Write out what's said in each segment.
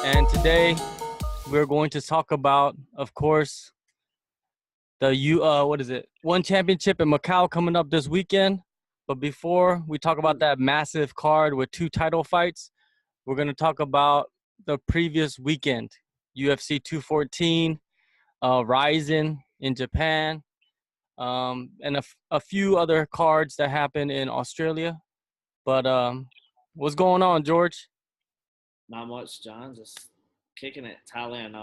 And today we're going to talk about, of course, one championship in Macao coming up this weekend. But before we talk about that massive card with 2 title fights, we're going to talk about the previous weekend, UFC 214, RIZIN in Japan, and a few other cards that happened in Australia. But what's going on, George? Not much, John. Just kicking it. Thailand.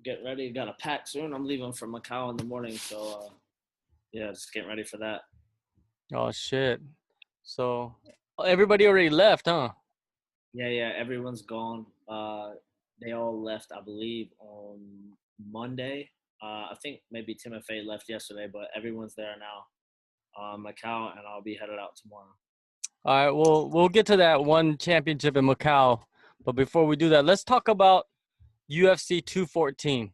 Get ready. Got a pack soon. I'm leaving for Macau in the morning, so yeah, just getting ready for that. Oh, shit. So everybody already left, huh? Yeah. Everyone's gone. They all left, I believe, on Monday. I think maybe Timothy left yesterday, but everyone's there now. Macau, and I'll be headed out tomorrow. All right, we'll get to that one championship in Macau. But before we do that, let's talk about UFC 214.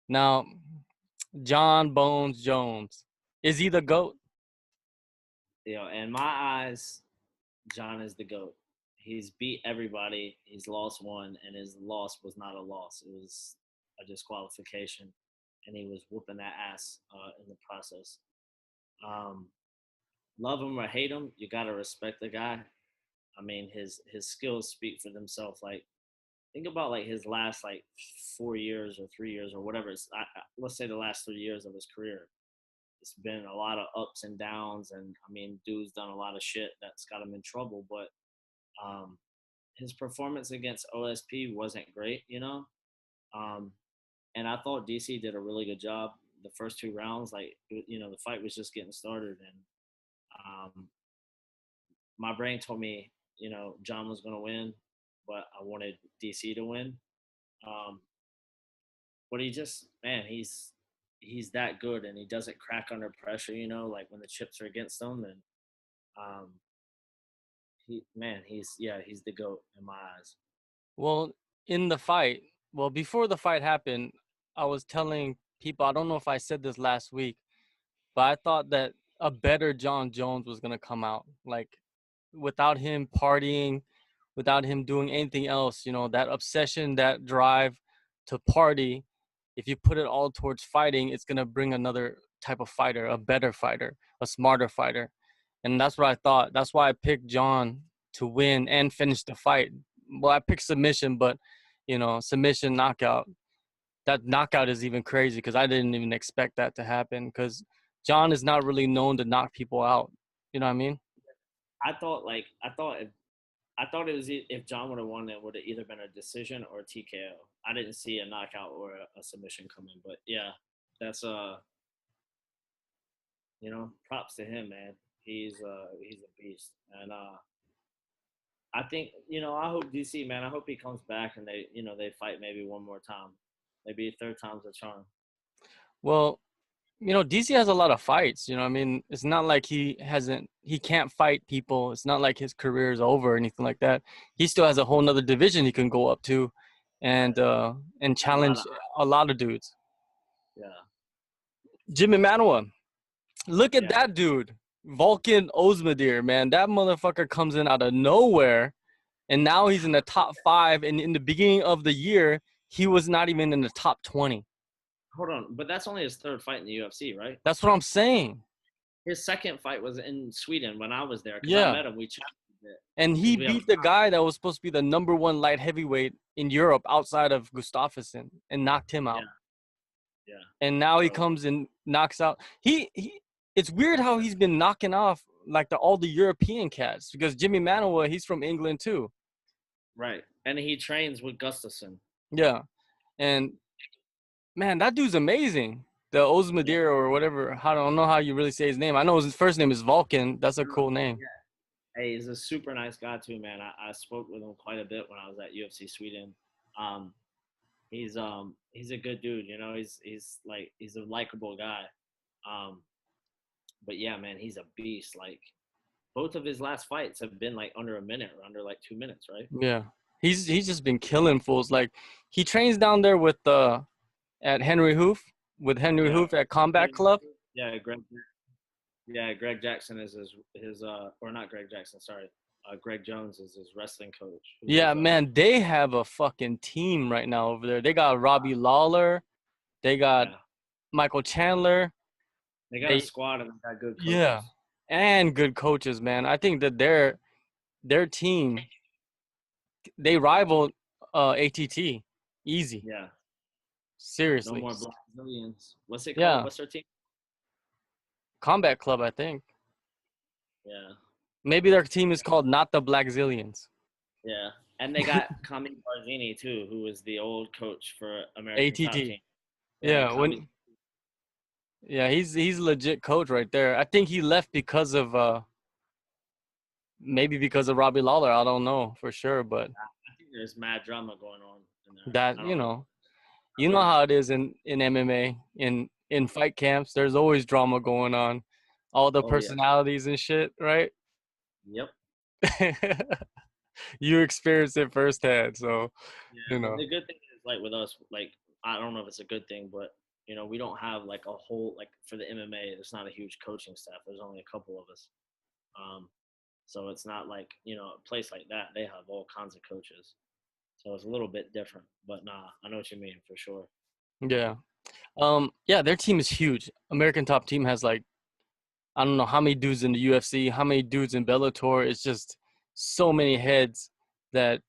Now, John Bones Jones. Is he the GOAT? In my eyes, John is the GOAT. He's beat everybody. He's lost one, and his loss was not a loss. It was a disqualification, and he was whooping that ass in the process. Love him or hate him, you gotta respect the guy. I mean, his skills speak for themselves. Like, think about like his last like 4 years or 3 years or whatever. Let's say the last 3 years of his career. It's been a lot of ups and downs, and I mean, dude's done a lot of shit that's got him in trouble. But um, his performance against OSP wasn't great, um, and I thought DC did a really good job the first 2 rounds. Like, the fight was just getting started, and um, my brain told me, John was going to win, but I wanted DC to win. Um, but he just, man, he's that good, and he doesn't crack under pressure. Like when the chips are against him, and um, he's the goat in my eyes. Well, in the fight, before the fight happened, I was telling people, I don't know if I said this last week, but I thought that a better John Jones was going to come out. Like, without him partying, without him doing anything else, that obsession, that drive to party, if you put it all towards fighting, it's going to bring another type of fighter, a better fighter, a smarter fighter. And that's what I thought. That's why I picked John to win and finish the fight. Well, I picked submission, but, submission, knockout. That knockout is even crazy because I didn't even expect that to happen because John is not really known to knock people out. You know what I mean? I thought it was if John would have won, it would have either been a decision or a TKO. I didn't see a knockout or a submission coming, but yeah, that's props to him, man. He's a beast, and I think I hope DC, man. I hope he comes back and they fight maybe one more time, maybe third time's a charm. Well, DC has a lot of fights. I mean, it's not like he can't fight people. It's not like his career is over or anything like that. He still has a whole nother division he can go up to and challenge a lot of dudes. Yeah, Jimmy Manuwa, look at yeah, that dude. Vulcan Ozmadir, man. That motherfucker comes in out of nowhere, and now he's in the top 5. And in the beginning of the year, he was not even in the top 20. hold on, but that's only his third fight in the UFC, right? That's what I'm saying. His second fight was in Sweden when I was there because I Yeah. met him. We chatted a bit. And he beat the guy that was supposed to be the number 1 light heavyweight in Europe outside of Gustafsson and knocked him out. Yeah. And now he comes and knocks out. It's weird how he's been knocking off like all the European cats because Jimmy Manuwa, he's from England too. Right. And he trains with Gustafsson. Yeah. And man, that dude's amazing. The Ozmadir or whatever. I don't know how you really say his name. I know his first name is Vulcan. That's a cool name. Yeah. Hey, he's a super nice guy too, man. I spoke with him quite a bit when I was at UFC Sweden. He's a good dude, he's a likable guy. But yeah, man, he's a beast. Like, both of his last fights have been like under a minute or under like 2 minutes, right? Yeah. He's just been killing fools. Like, he trains down there with at Henry Hoof Hoof at Combat Club. Yeah, Greg Jackson is his or not Greg Jackson, sorry. Greg Jones is his wrestling coach. Who Yeah, was man, they have a fucking team right now over there. They got Robbie Lawler, they got yeah, Michael Chandler. they got a They squad and they got good Yeah, coaches. and good coaches, man. I think that their team they rival ATT easy. Yeah, no Seriously. more Black Millions. What's it called? Yeah, What's their team? Combat Club, I think. Yeah, Maybe their team is called Not the Black Zillions. yeah, and they got Kami Barzini too, who was the old coach for American Top ATT. Team. Yeah, Yeah, Kami. he's a legit coach right there. I think he left because of maybe because of Robbie Lawler. I don't know for sure, but I think there's mad drama going on in there. that I don't know. you I've know heard. how it is in MMA in fight camps. There's always drama going on, all the Oh yeah. personalities and shit, right? Yep. You experienced it firsthand, so Yeah, you but know. the good thing is like with us, like I don't know if it's a good thing, but we don't have like a whole like for the MMA. There's not a huge coaching staff. There's only a couple of us. Um, so it's not like a place like that. They have all kinds of coaches. So it's a little bit different. But nah, I know what you mean for sure. Yeah. Yeah, their team is huge. American Top Team has like I don't know how many dudes in the UFC, how many dudes in Bellator. It's just so many heads that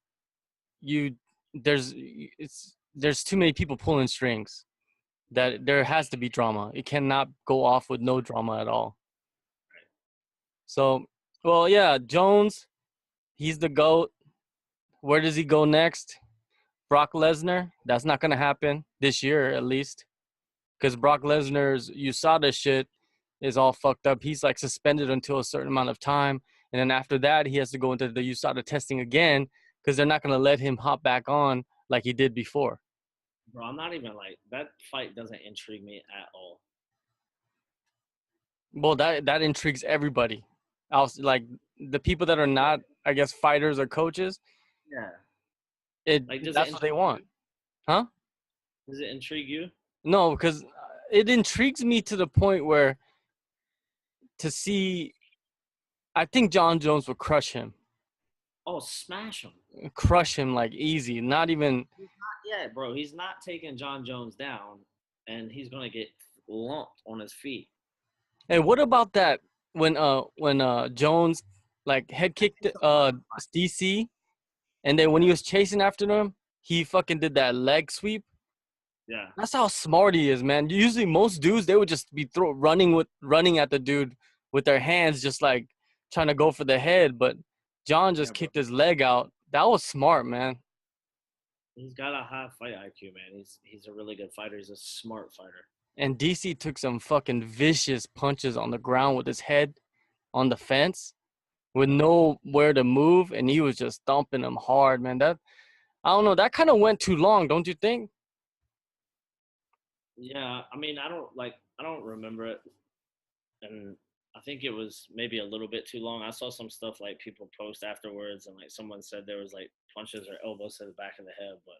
you there's too many people pulling strings that there has to be drama. It cannot go off with no drama at all. So, well, yeah, Jones, he's the GOAT. Where does he go next? Brock Lesnar? That's not gonna happen this year, at least, because Brock Lesnar's USADA shit is all fucked up. He's like suspended until a certain amount of time, and then after that, he has to go into the USADA testing again because they're not gonna let him hop back on like he did before. Bro, I'm not even like that fight doesn't intrigue me at all. Well, that intrigues everybody else. Like the people that are not, I guess, fighters or coaches. Yeah. It Like does it that's what they intrigue want, you? huh? Does it intrigue you? No, because it intrigues me to the point where to see, I think John Jones will Oh, smash him. crush him like easy. Not even. He's not yet, bro. He's not taking John Jones down, and he's gonna get lumped on his feet. Hey, what about that when Jones like head kicked DC, and then when he Yeah, was chasing after them, he fucking did that leg sweep. yeah, That's how smart he is, man. Usually, most dudes they would just be running at the dude with their hands, just like trying to go for the head. But John yeah, just bro. kicked his leg out. That was smart, man. He's got a high fight IQ, man. He's a really good fighter. He's a smart fighter. And DC took some fucking vicious punches on the ground with his head on the fence with Yeah, nowhere to move, and he was just thumping him hard, man. That I don't know. That kind of went too long, don't you think? yeah. I mean, I don't remember it, and I think it was maybe a little bit too long. I saw some stuff like people post afterwards, and like someone said there was like punches or elbows to the back of the head, but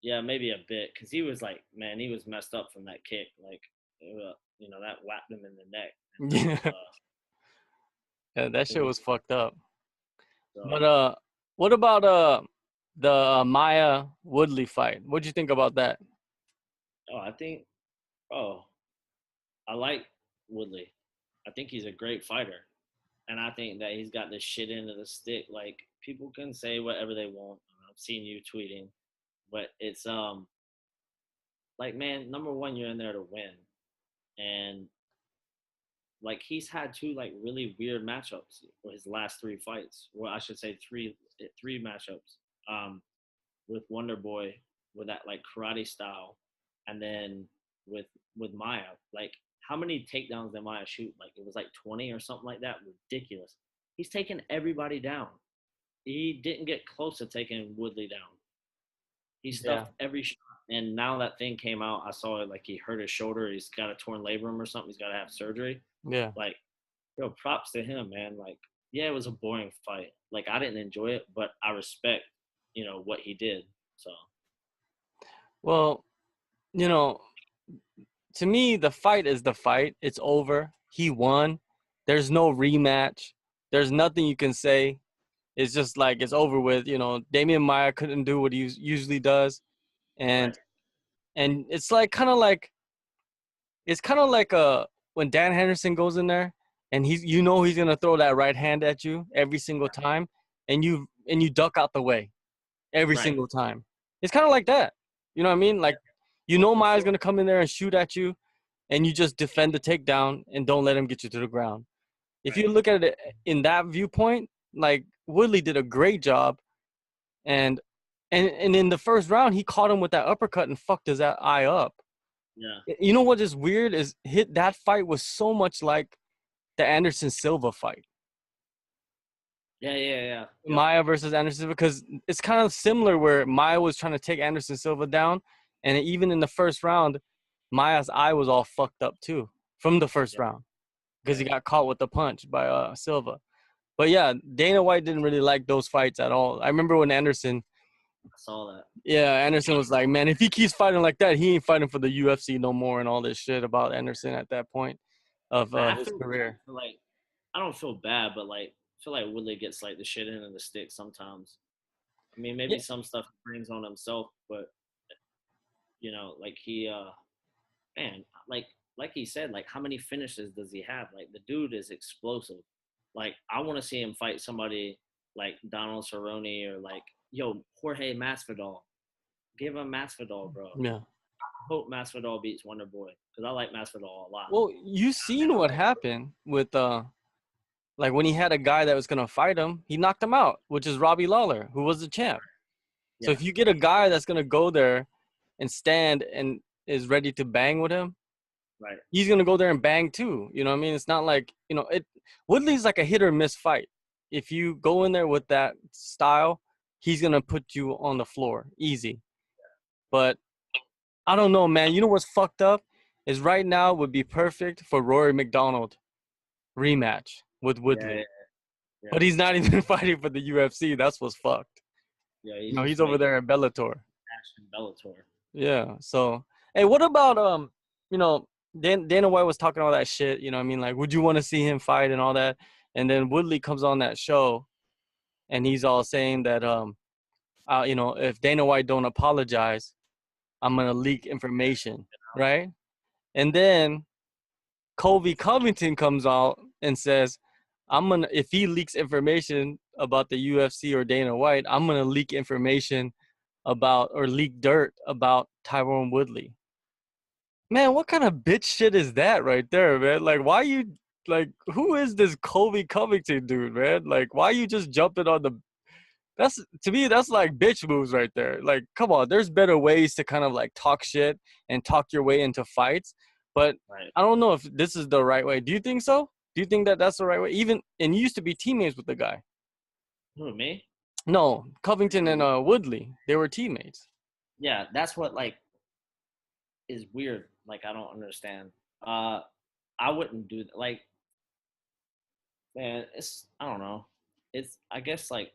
yeah, maybe a bit because he was like, man, he was messed up from that kick. Like, that whacked him in the neck, and that was Yeah, yeah, that it shit was was fucked up. But so. what about the Maya Woodley fight? What'd you think about that? Oh, I think. Oh, I like Woodley. I think he's a great fighter, and I think that he's got this shit end of the stick. Like people can say whatever they want. I've seen you tweeting, but it's like man, number one, you're in there to win, and like he's had two like really weird matchups for his last three fights. Well, I should say three matchups. Um, with Wonder Boy with that like karate style, and then with with Maya. Like how many takedowns did Maya shoot? Like it was like 20 or something like that. Ridiculous. He's taking everybody down. He didn't get close to taking Woodley down. He Yeah, stuffed every shot. And now that thing came out, I saw it like he hurt his shoulder. He's got a torn labrum or something. He's got to have surgery. yeah. Like, yo, props to him, man. Like, yeah, it was a boring fight. Like, I didn't enjoy it, but I respect, what he did. So, Well, you know, to me, the fight is the fight. It's over. He won. There's no rematch. There's nothing you can say. It's just like it's over with. You know, Damian Maia couldn't do what he usually does, Right. and it's kind of like when Dan Henderson goes in there and he's gonna throw that right hand at you every single time, and you duck out the way every Right. single time. It's kind of like that. You know what I mean? Like Oh, for Maya's sure. gonna come in there and shoot at you, and you just defend the takedown and don't let him get you to the ground. If Right. you look at it in that viewpoint, like Woodley did a great job, and and in the first round he caught him with that uppercut and fucked his eye up. Yeah. You know what is weird is that fight was so much like the Anderson Silva fight. Yeah. Yeah. Yeah. Yep. Maya versus Anderson, because it's kind of similar where Maya was trying to take Anderson Silva down, and even in the first round, Maya's eye was all fucked up too from the first Yep. round because he Right. got caught with the punch by Silva. But yeah, Dana White didn't really like those fights at all. I remember when I saw that. Anderson was like, man, if he keeps fighting like that, he ain't fighting for the UFC no more, and all this shit about Anderson at that point of I his feel bad career. for like I don't feel bad, but like I feel like Woodley gets like the shit end of the stick sometimes. I mean, maybe Yeah, some stuff he brings on himself, but like he man, like he said, like how many finishes does he have? Like the dude is explosive. Like I want to see him fight somebody like Donald Cerrone or like Jorge Masvidal. Give him Masvidal, bro. yeah. I hope Masvidal beats Wonder Boy because I like Masvidal a lot. Well, you And seen I what like happened with like when he had a guy that was gonna fight him, he knocked him out, which is Robbie Lawler, who was the champ. So yeah, if you get a guy that's gonna go there and stand and is ready to bang with him, right, he's gonna go there and bang too. You know what I mean? It's not like it. Woodley's like a hit or miss fight. If you go in there with that style, he's gonna put you on the floor easy. But I don't know, man. You know what's fucked up is right now would be perfect for Rory McDonald rematch with yeah, Woodley. yeah, yeah. But he's not even fighting for the UFC. That's what's fucked. Yeah, he's No, just he's over fighting there at Bellator. Action Bellator. Yeah. So, hey, what about you know, Dana White was talking all that shit. You know, what I mean, like, would you want to see him fight and all that? And then Woodley comes on that show, and he's all saying that if Dana White don't apologize, I'm gonna leak information, right? And then Colby Covington comes out and says, if he leaks information about the UFC or Dana White, I'm gonna leak information about or leak dirt about Tyron Woodley. Man, what kind of bitch shit is that right there, man? Like, why you like who is this Colby Covington dude, man? Like, why you just jumping on the that's to me, that's like bitch moves right there. Like, come on, there's better ways to kind of like talk shit and talk your way into fights. But Right. I don't know if this is the right way. Do you think so? Do you think that that's the right way? Even and you used to be teammates with the guy. Who, me? No, Covington and Woodley, they were teammates. Yeah, that's what like is weird. Like I don't understand. Uh, I wouldn't do that. Like, man, it's I don't know. It's I guess like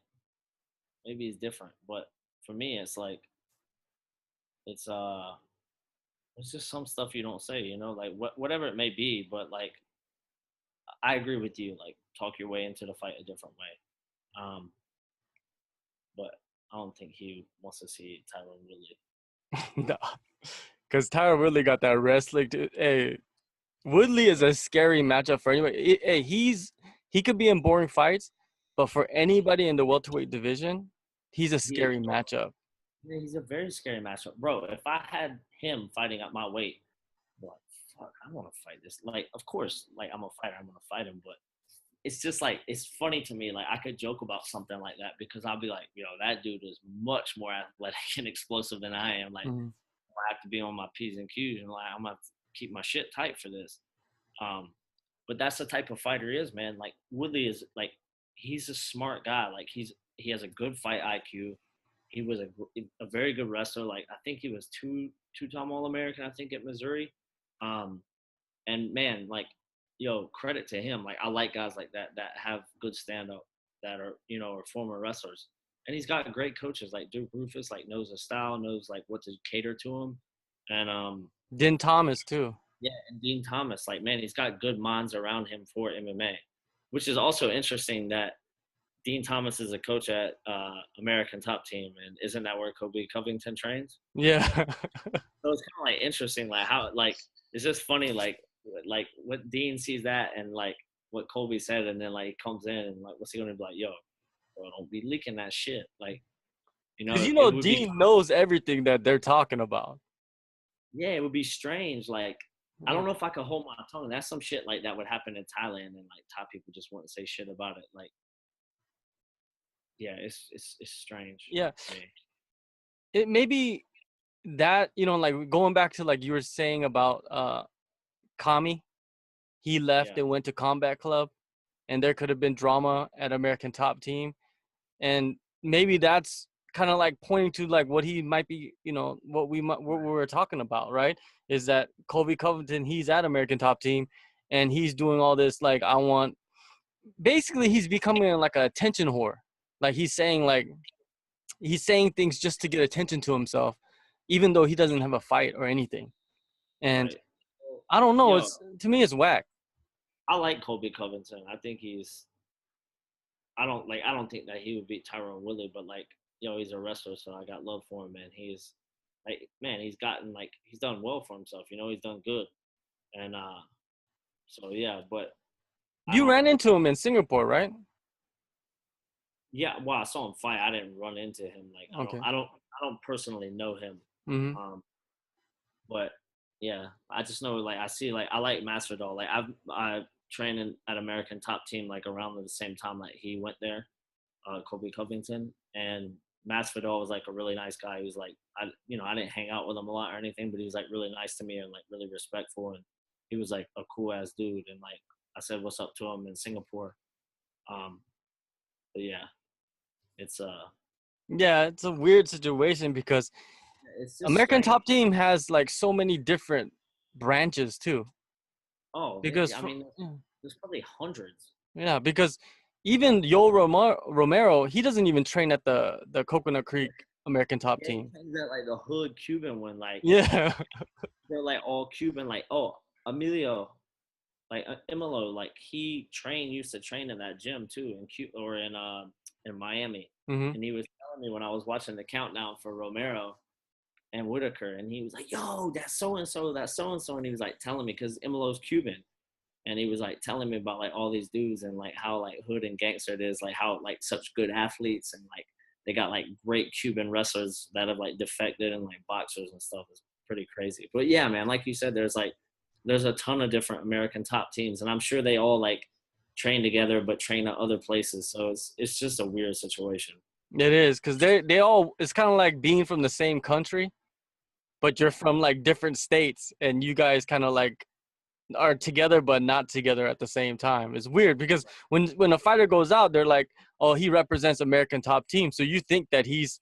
maybe it's different, but for me, it's like it's uh, it's just some stuff you don't say. Like whatever it may be. But like I agree with you. Like talk your way into the fight a different way. Um, but I don't think he wants to see Tyron Woodley. No, because Tyron Woodley got that wrestling. Hey, Woodley is a scary matchup for anybody. Hey, he could be in boring fights, but for anybody in the welterweight division, he's a He is. scary matchup. Yeah, he's a very scary matchup, bro. If I had him fighting at my weight, I'm like, fuck, I want to fight this. Like, of course, like I'm a fighter, I'm gonna fight him. But it's just like it's funny to me. Like I could joke about something like that because I'll be like, that dude is much more athletic and explosive than I am. Like Mhm. I have to be on my P's and Q's and like I'm gonna have to keep my shit tight for this. Um, but that's the type of fighter he is, man. Like Woodley is like he's a smart guy. Like he has a good fight IQ. He was a very good wrestler. Like I think he was two-time All American. I think at Missouri. Um, and man, like credit to him. Like I like guys like that have good stand up that are are former wrestlers. And he's got great coaches like Duke Rufus. Like knows his style, knows like what to cater to him. And Din Thomas too. yeah, and Dean Thomas, like man, he's got good minds around him for MMA, which is also interesting that Dean Thomas is a coach at American Top Team, and isn't that where Kobe Covington trains? Yeah. So it's kind of like interesting, like how like it's just funny, like what Dean sees that and like what Kobe said, and then like he comes in and like what's he gonna be like, yo, bro, don't be leaking that shit, like Because it would be Dean knows everything that they're talking about. yeah, it would be strange, like. I Yeah. don't know if I could hold my tongue. That's some shit like that would happen in Thailand, and like top people just wouldn't say shit about it. Like, yeah, it's strange Yeah. to me. It maybe that, like going back to like you were saying about Kami, he left Yeah, and went to Combat Club, and there could have been drama at American Top Team, and maybe that's kind of like pointing to like what he might be, what what we right, were talking about, right? Is that Kobe Covington, he's at American Top Team, and he's doing all this like I want. Basically, he's becoming like a attention whore. Like he's saying things just to get attention to himself, even though he doesn't have a fight or anything. And right. Well, I don't know. yo, It's to me, it's whack. I like Kobe Covington. I think he's. I don't think that he would beat Tyron Woodley, but like, yo, he's a wrestler, so I got love for him, man. He's like, man, he's gotten like he's done well for himself. He's done good, and so yeah. But I You don't. ran into him in Singapore, right? Yeah, well, I saw him fight. I didn't run into him. Like, Okay. I don't personally know him. Mm-hmm. Um, But yeah, I just know like I see like I like Masvidal. Like I trained at American Top Team like around the same time that he went there, Kobe Covington, and Masvidal was like a really nice guy. He was like I didn't hang out with him a lot or anything, but he was like really nice to me and like really respectful, and he was like a cool ass dude. And like I said, what's up to him in Singapore. Um, but yeah, it's Yeah, it's a weird situation because it's just American strange. Top Team has like so many different branches too. Oh, Because I mean, there's probably hundreds. yeah, because even Romero, he doesn't even train at the Coconut Creek American Top Yeah, he Team. trains at like the hood Cuban one, like Yeah. they're like all Cuban, like oh Emilio, like Emilio, like used to train in that gym too in or in Miami, Hmm. and he was telling me when I was watching the countdown for Romero and Whitaker, and he was like, "Yo, that's so and so, that's so and so," and he was like telling me because Emilio's Cuban, and he was like telling me about like all these dudes and like how like hood and gangster it is, like how like such good athletes and like they got like great Cuban wrestlers that have like defected and like boxers and stuff. It's pretty crazy. But yeah, man, like you said, there's a ton of different American top teams, and I'm sure they all like train together but train at other places. So it's just a weird situation. It is because they all it's kind of like being from the same country, but you're from like different states, and you guys kind of like are together but not together at the same time. It's weird because when a fighter goes out, they're like, oh, he represents American Top Team, so you think that he's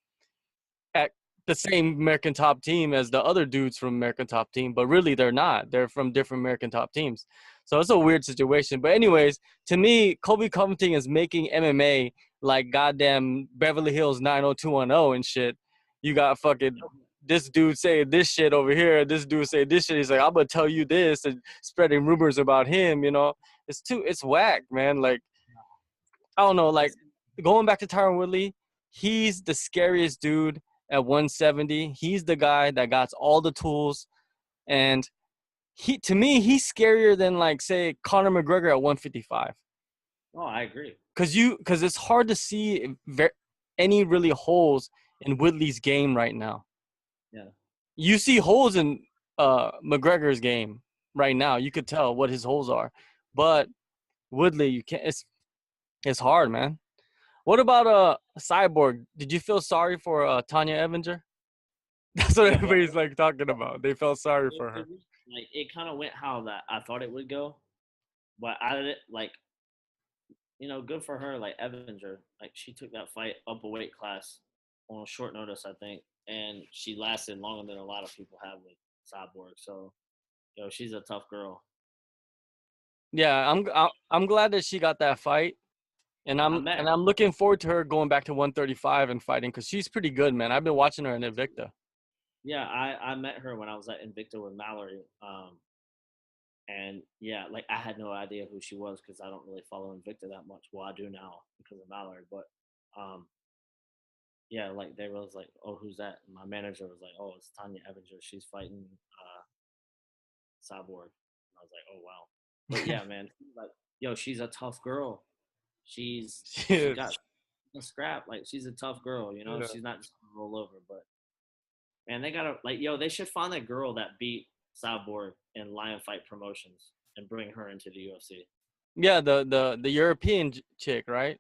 at the same American Top Team as the other dudes from American Top Team, but really they're not. They're from different American Top Teams. So it's a weird situation. But anyways, to me, Kobe Covington is making MMA like goddamn Beverly Hills 90210 and shit. You got fucking this dude saying this shit over here, this dude say this shit. He's like, I'm gonna tell you this and spreading rumors about him. It's whack, man. Like, I don't know, like It's going back to Tyron Woodley, he's the scariest dude at 170. He's the guy that got all the tools, and he to me he's scarier than like say Conor McGregor at 155. oh, I agree. Because it's hard to see any really holes in Woodley's game right now. Yeah. You see holes in McGregor's game right now. You could tell what his holes are, but Woodley, you can't. It's hard, man. What about Cyborg? Did you feel sorry for Tanya Evinger? That's what Yeah, well, everybody's like talking about. They felt sorry for her. like it kind of went how that I thought it would go, but I did like good for her. Like Evanger, like she took that fight up a weight class on short notice, I think, and she lasted longer than a lot of people have with Cyborg. So, she's a tough girl. Yeah, I'm glad that she got that fight, and I I'm met and her. I'm looking forward to her going back to 135 and fighting because she's pretty good, man. I've been watching her in Invicta. Yeah, I met her when I was at Invicta with Mallory. And yeah, like I had no idea who she was because I don't really follow Invicta that much. Well, I do now because of Mallory, but um, yeah, like they was like, "Oh, who's that?" And my manager was like, "Oh, it's Tanya Evinger. She's fighting Cyborg." And I was like, "Oh wow." But yeah, man, like yo, she's a tough girl. She got Yes. a scrap. Like she's a tough girl. You know, Yeah. she's not just gonna roll over. But man, they gotta like yo, they should find that girl that beat Cyborg in Lion Fight Promotions and bring her into the UFC. Yeah, the European chick, right?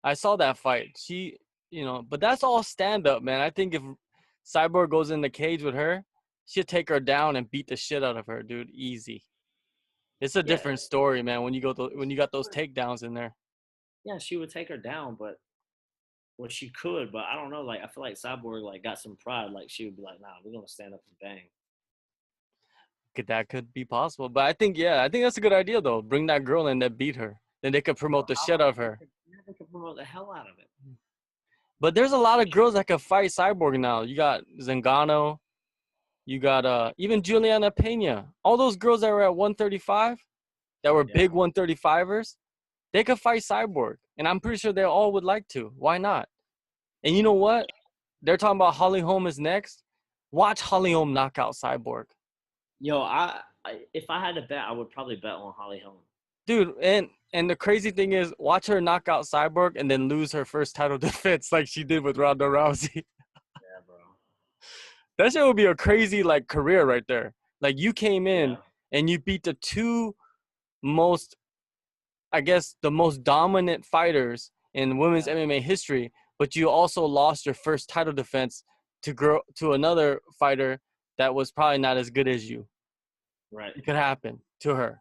I saw that fight. She, but that's all stand up, man. I think if Cyborg goes in the cage with her, she'll take her down and beat the shit out of her, dude. Easy. It's a Yeah, different story, man. When you got those takedowns in there. yeah, she would take her down, but well, she could, but I don't know. Like I feel like Cyborg like got some pride. Like she would be like, "Nah, we're gonna stand up and bang." That could be possible, but I think that's a good idea though. Bring that girl in that beat her, then they could Yo, promote the how shit out of hard her. they could promote the hell out of it. But there's a lot of girls that could fight Cyborg now. You got Zingano, you got even Juliana Pena. All those girls that were at 135, that were Yeah, big 135ers, they could fight Cyborg, and I'm pretty sure they all would like to. Why not? And you know what? They're talking about Holly Holm is next. Watch Holly Holm knock out Cyborg, yo, if I had to bet, I would probably bet on Holly Holm. dude. And the crazy thing is, watch her knock out Cyborg and then lose her first title defense like she did with Ronda Rousey. Yeah, bro. That shit would be a crazy like career right there. Like you came in Yeah, and you beat the two most, I guess, the most dominant fighters in women's yeah, MMA history, but you also lost your first title defense to another fighter that was probably not as good as you. right. It could happen to her,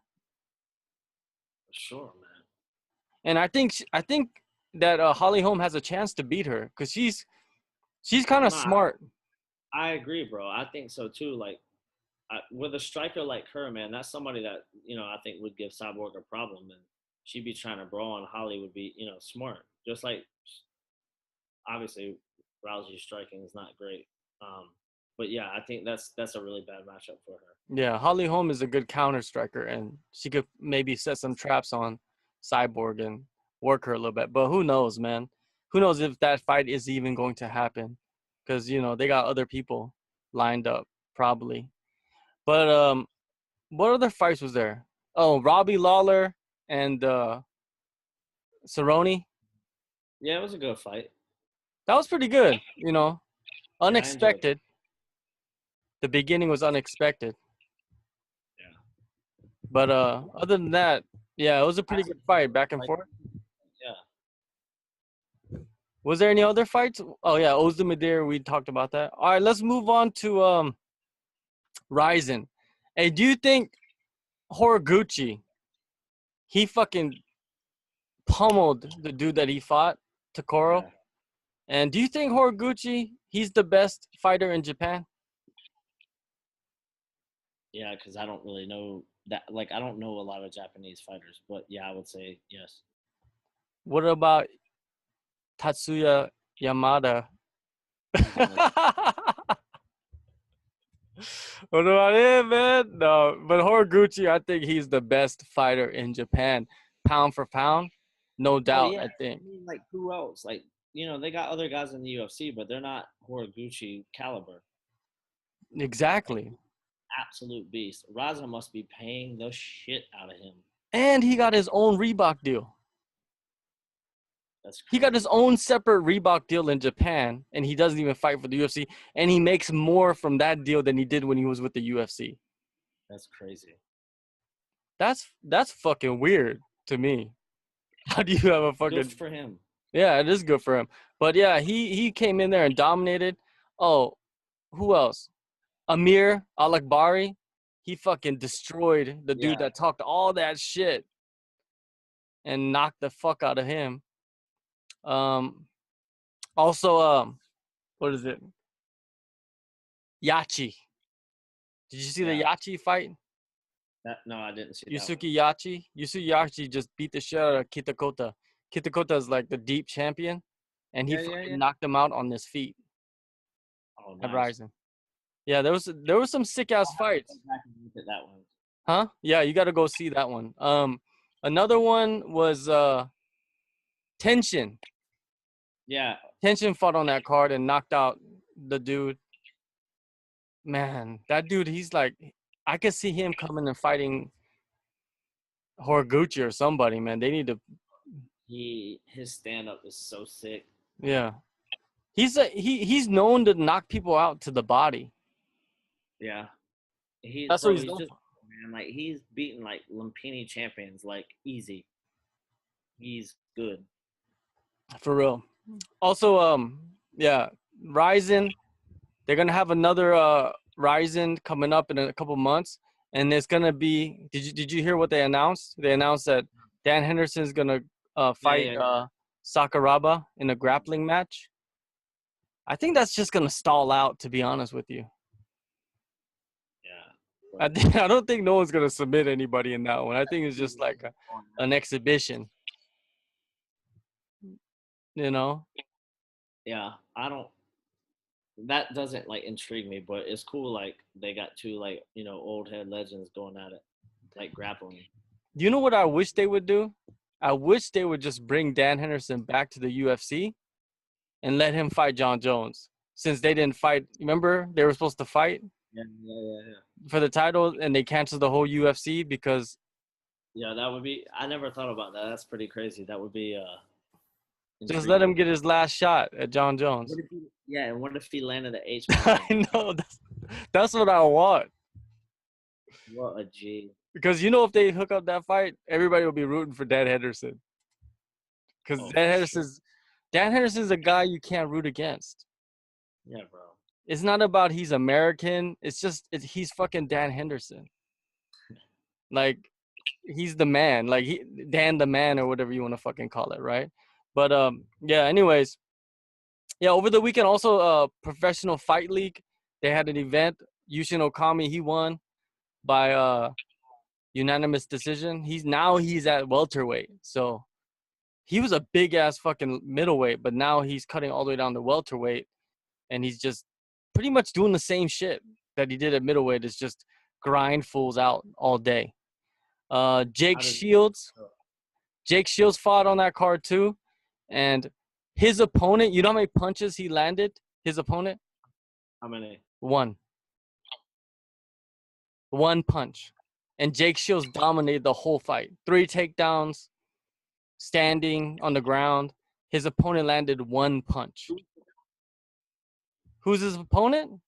For sure, man. and I think that Holly Holm has a chance to beat her because she's kind of Nah, smart. I agree, bro. I think so too. Like with a striker like her, man, that's somebody that I think would give Cyborg a problem, and she'd be trying to brawl, and Holly would be smart. Just like obviously Rousey's striking is not great, but yeah, I think that's a really bad matchup for her. Yeah, Holly Holm is a good counter striker, and she could maybe set some traps on Cyborg and work her a little bit. But who knows, man? Who knows if that fight is even going to happen? Because they got other people lined up probably. But what other fights was there? Oh, Robbie Lawler and Cerrone. Yeah, it was a good fight. That was pretty good. Yeah, I enjoyed it. Unexpected. The beginning was unexpected. Yeah, But other than that, yeah, it was a pretty actually, good fight, back and like forth. yeah, Was there any other fights? Oh yeah, Ozdemir, we talked about that. All right, let's move on to RIZIN. Hey, do you think Horiguchi, he fucking pummeled the dude that he fought, Takoro? yeah, And do you think Horiguchi, he's the best fighter in Japan? yeah. Because I don't really know that. Like, I don't know a lot of Japanese fighters, but yeah, I would say yes. What about Tatsuya Yamada? He's one of the What about him, man? No, but Horiguchi, I think he's the best fighter in Japan, pound for pound, no Oh doubt. yeah, I think I mean, like who else? Like they got other guys in the UFC, but they're not Horiguchi caliber. Like exactly. absolute beast. Raza must be paying the shit out of him. And he got his own Reebok deal. That's He got his crazy. own separate Reebok deal in Japan, and he doesn't even fight for the UFC. And he makes more from that deal than he did when he was with the UFC. That's crazy. That's fucking weird to me. How do you have a Good fucking for him. yeah? It is good for him, but yeah, he came in there and dominated. Oh, who else? Amir Alakbari. He fucking destroyed the dude Yeah. that talked all that shit and knocked the fuck out of him. Um, also, what is it? Yachi. Did you see the Yeah. Yachi fight? That no, I didn't see that one. Yusuke Yachi. Yusuke Yachi just beat the shit out of Kitakota. Kitakota is like the deep champion, and he Yeah, yeah, yeah. fucking knocked him out on his feet Oh, at nice. Rising. Yeah, there was some sick ass I'll have to fights. go back and look at that one. Huh? Yeah, you got to go see that one. Another one was Tenshin. Yeah, Tenshin fought on that card and knocked out the dude. Man, that dude, he's like, I could see him coming and fighting Horiguchi or somebody. Man, they need to. his stand up is so sick. Yeah, he's known to knock people out to the body. Yeah, That's what he's he's known just man like he's beating like Lumpini champions like easy. He's good. for real. Also, yeah, RIZIN. They're gonna have another RIZIN coming up in a couple months, and it's gonna be. Did you hear what they announced? They announced that Dan Henderson's gonna Yeah, fight yeah, yeah. Sakuraba in a grappling match. I think that's just gonna stall out, to be honest with you. Yeah. I don't think no one's gonna submit anybody in that one. I think it's just like an exhibition, you know. Yeah, I don't. That doesn't like intrigue me, but it's cool. Like they got two like old head legends going at it, like grappling. You know what I wish they would do? I wish they would just bring Dan Henderson back to the UFC and let him fight John Jones. Since they didn't fight, remember they were supposed to fight Yeah, yeah, yeah, yeah. for the title and they canceled the whole UFC because Yeah, that would be. I never thought about that. That's pretty crazy. That would be just let intriguing. him get his last shot at John Jones. What if he? Yeah, and what if he landed the H bomb on him? I know that's what I want. What a G. Because if they hook up that fight, everybody will be rooting for Dan Henderson. Because Oh, for sure. Dan Henderson's a guy you can't root against. Yeah, bro. It's not about he's American. It's just he's fucking Dan Henderson. Like he's the man. Like Dan the man or whatever you want to fucking call it, right? But yeah. Anyways, yeah. Over the weekend, also Professional Fight League, they had an event. Yushin Okami, he won by unanimous decision. He's at welterweight. So he was a big ass fucking middleweight, but now he's cutting all the way down to welterweight, and he's just pretty much doing the same shit that he did at middleweight. Is just grind fools out all day. How does? Jake Shields fought on that card too, and his opponent. You know how many punches he landed? His opponent How many? one punch, and Jake Shields dominated the whole fight. 3 takedowns, standing on the ground. His opponent landed 1 punch. Who's his opponent?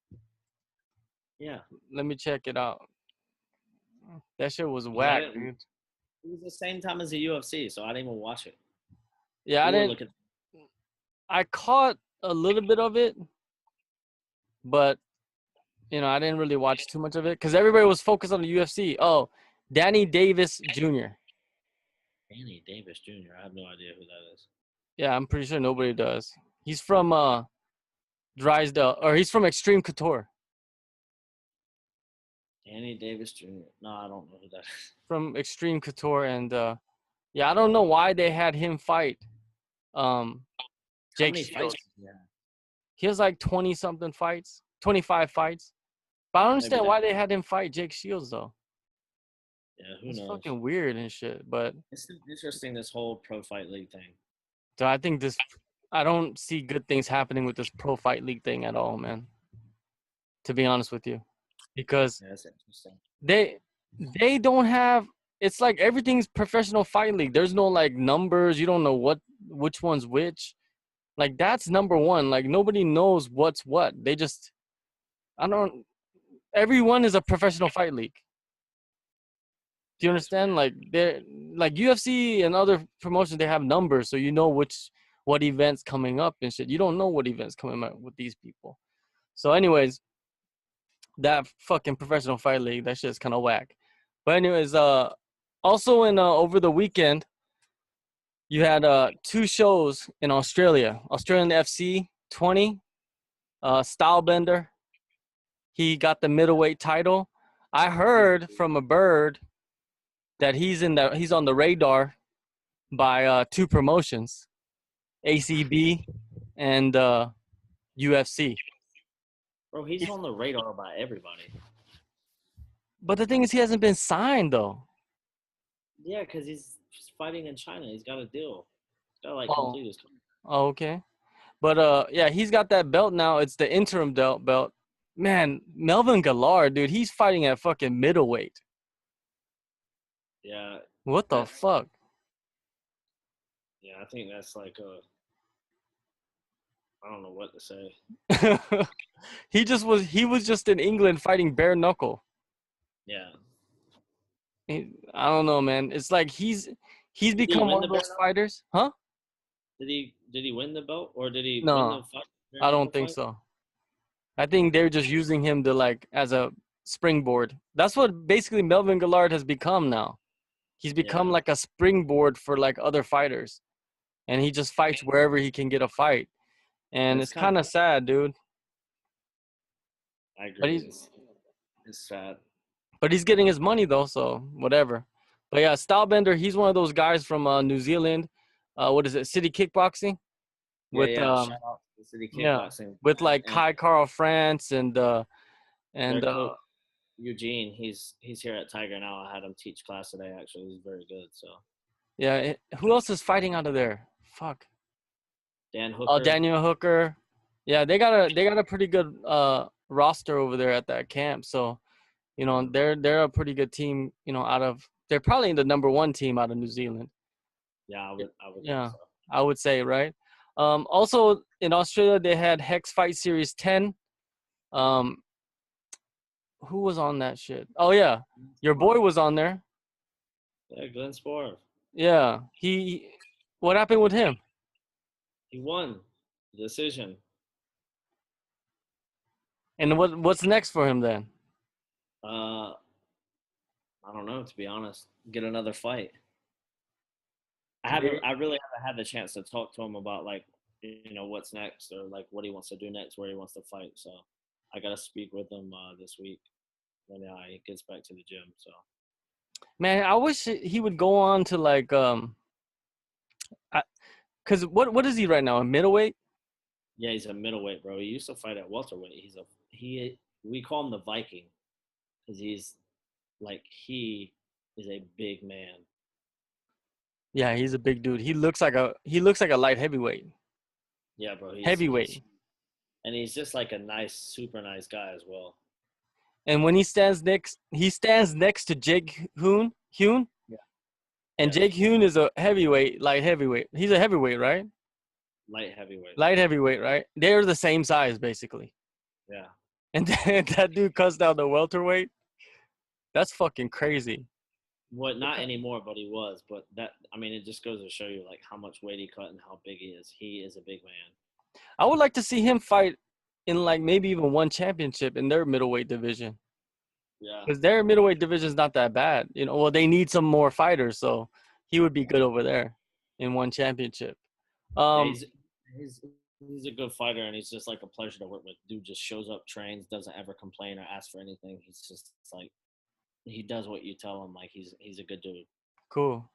Yeah. Let me check it out. That shit was 'Cause I whack, didn't. dude. It was the same time as the UFC, so I didn't even watch it Yeah, I or didn't. look at. I caught a little bit of it, but I didn't really watch too much of it because everybody was focused on the UFC. Oh, Danny Davis Jr. Danny Davis Jr. I have no idea who that is. Yeah, I'm pretty sure nobody does. He's from Drysdale, or he's from Extreme Couture. Danny Davis Jr. No, I don't know who that is. From Extreme Couture, and yeah, I don't know why they had him fight How Jake many fights? Shields. Yeah, He has like 20 something fights, 25 fights. But I don't maybe understand that. why they had him fight Jake Shields though. Yeah, who It's knows? fucking weird and shit. But It's interesting this whole pro fight league thing. so I don't see good things happening with this pro fight league thing at all, man. To be honest with you, because Yeah, it's interesting. they they don't have. It's like everything's professional fight league. There's no like numbers. You don't know which one's which. Like that's number one. Like nobody knows what's what. They just I don't. Everyone is a professional fight league. Do you Yeah, it's understand? weird. Like they're like UFC and other promotions. They have numbers, so you know what events coming up and shit. You don't know what events coming up with these people. So, anyways, that fucking professional fight league, that shit's kind of whack. But anyways, also in over the weekend, you had 2 shows in Australia. Australian FC 20, Stylebender. He got the middleweight title. I heard from a bird that he's on the radar by 2 promotions, ACB and UFC. Bro, he's on the radar by everybody. But the thing is, he hasn't been signed though. Yeah, because he's fighting in China. He's got a deal. He's got to like Oh, complete his contract. oh, okay. But yeah, he's got that belt now. It's the interim belt. Man, Melvin Gillard, dude, he's fighting at fucking middleweight. Yeah, What the that's fuck? yeah. I think that's like a. I don't know what to say. He was just in England fighting bare knuckle. Yeah. I don't know, man. It's like he's Did he become win one the of bare those knuckle? fighters, huh? Did he win the belt or did he win No, the fight, bare I don't knuckle think fight? so. I think they're just using him to like as a springboard. That's what basically Melvin Gillard has become now. He's become Yeah. like a springboard for like other fighters, and he just I fights mean, wherever he can get a fight. And it's it's kind kind of. of sad, dude. I But agree. he's It's sad. but he's getting his money though, so whatever. But yeah, Stylebender, he's one of those guys from New Zealand. What is it? City Kickboxing Yeah, with yeah. Shout out to the City yeah, Kickboxing with like and Kai Carl France their and coach Eugene. He's here at Tiger now. I had him teach class today. Actually, he's very good. So yeah, who else is fighting out of there? Fuck. Dan Oh, Hooker. Daniel Hooker. Yeah, they got a pretty good roster over there at that camp. So, they're a pretty good team, they're probably the number one team out of New Zealand. Yeah, I would think Yeah, so. I would say, right? Also in Australia they had Hex Fight Series 10. Um, who was on that shit? Oh yeah, your boy Sparv. was on there. Yeah, Glenn Sparv. Yeah, what happened with him? He won the decision. And what's next for him then? Uh, I don't know, to be honest. Get another fight. Maybe. I really haven't had the chance to talk to him about like what's next or like what he wants to do next, where he wants to fight. So I gotta speak with him this week when he gets back to the gym. So Man, I wish he would go on to like cuz what is he right now? A middleweight? yeah, he's a middleweight, bro. He used to fight at welterweight. He we call him the Viking because he is a big man. Yeah, he's a big dude. He looks like a light heavyweight. Yeah, bro. He's Heavyweight. and he's just like a nice, super nice guy as well. And when he stands next to Jake Hyun, Yeah. and Jake Yes. Hyun is a heavyweight, light heavyweight. He's a heavyweight, right? Light heavyweight. Light heavyweight, right? They're the same size basically. Yeah. And then that dude cuts down the welterweight. That's fucking crazy. What not anymore, but he was. But that I mean, it just goes to show you like how much weight he cut and how big he is. He is a big man. I would like to see him fight in like maybe even one championship in their middleweight division. Yeah. Because their middleweight division is not that bad. Well, they need some more fighters, so he would be good over there in one championship. Yeah, Um, he's a good fighter and he's just like a pleasure to work with. Dude just shows up, trains, doesn't ever complain or ask for anything. He's just like he does what you tell him. Like he's a good dude. cool.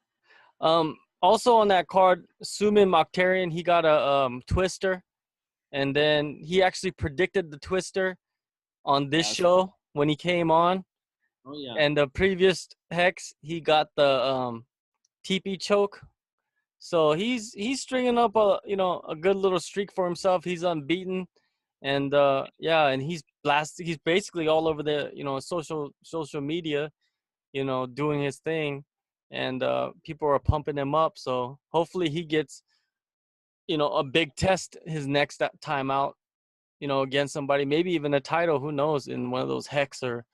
Also on that card, Suman Mokhtarian, he got a twister, and then he actually predicted the twister on this Yeah. show when he came on. Oh yeah. And the previous Hex, he got the TP choke. So he's stringing up a good little streak for himself. He's unbeaten, and yeah, and he's blasted. He's basically all over the social media, doing his thing, and people are pumping him up. So hopefully he gets a big test his next time out, against somebody, maybe even a title. Who knows, in one of those Hex or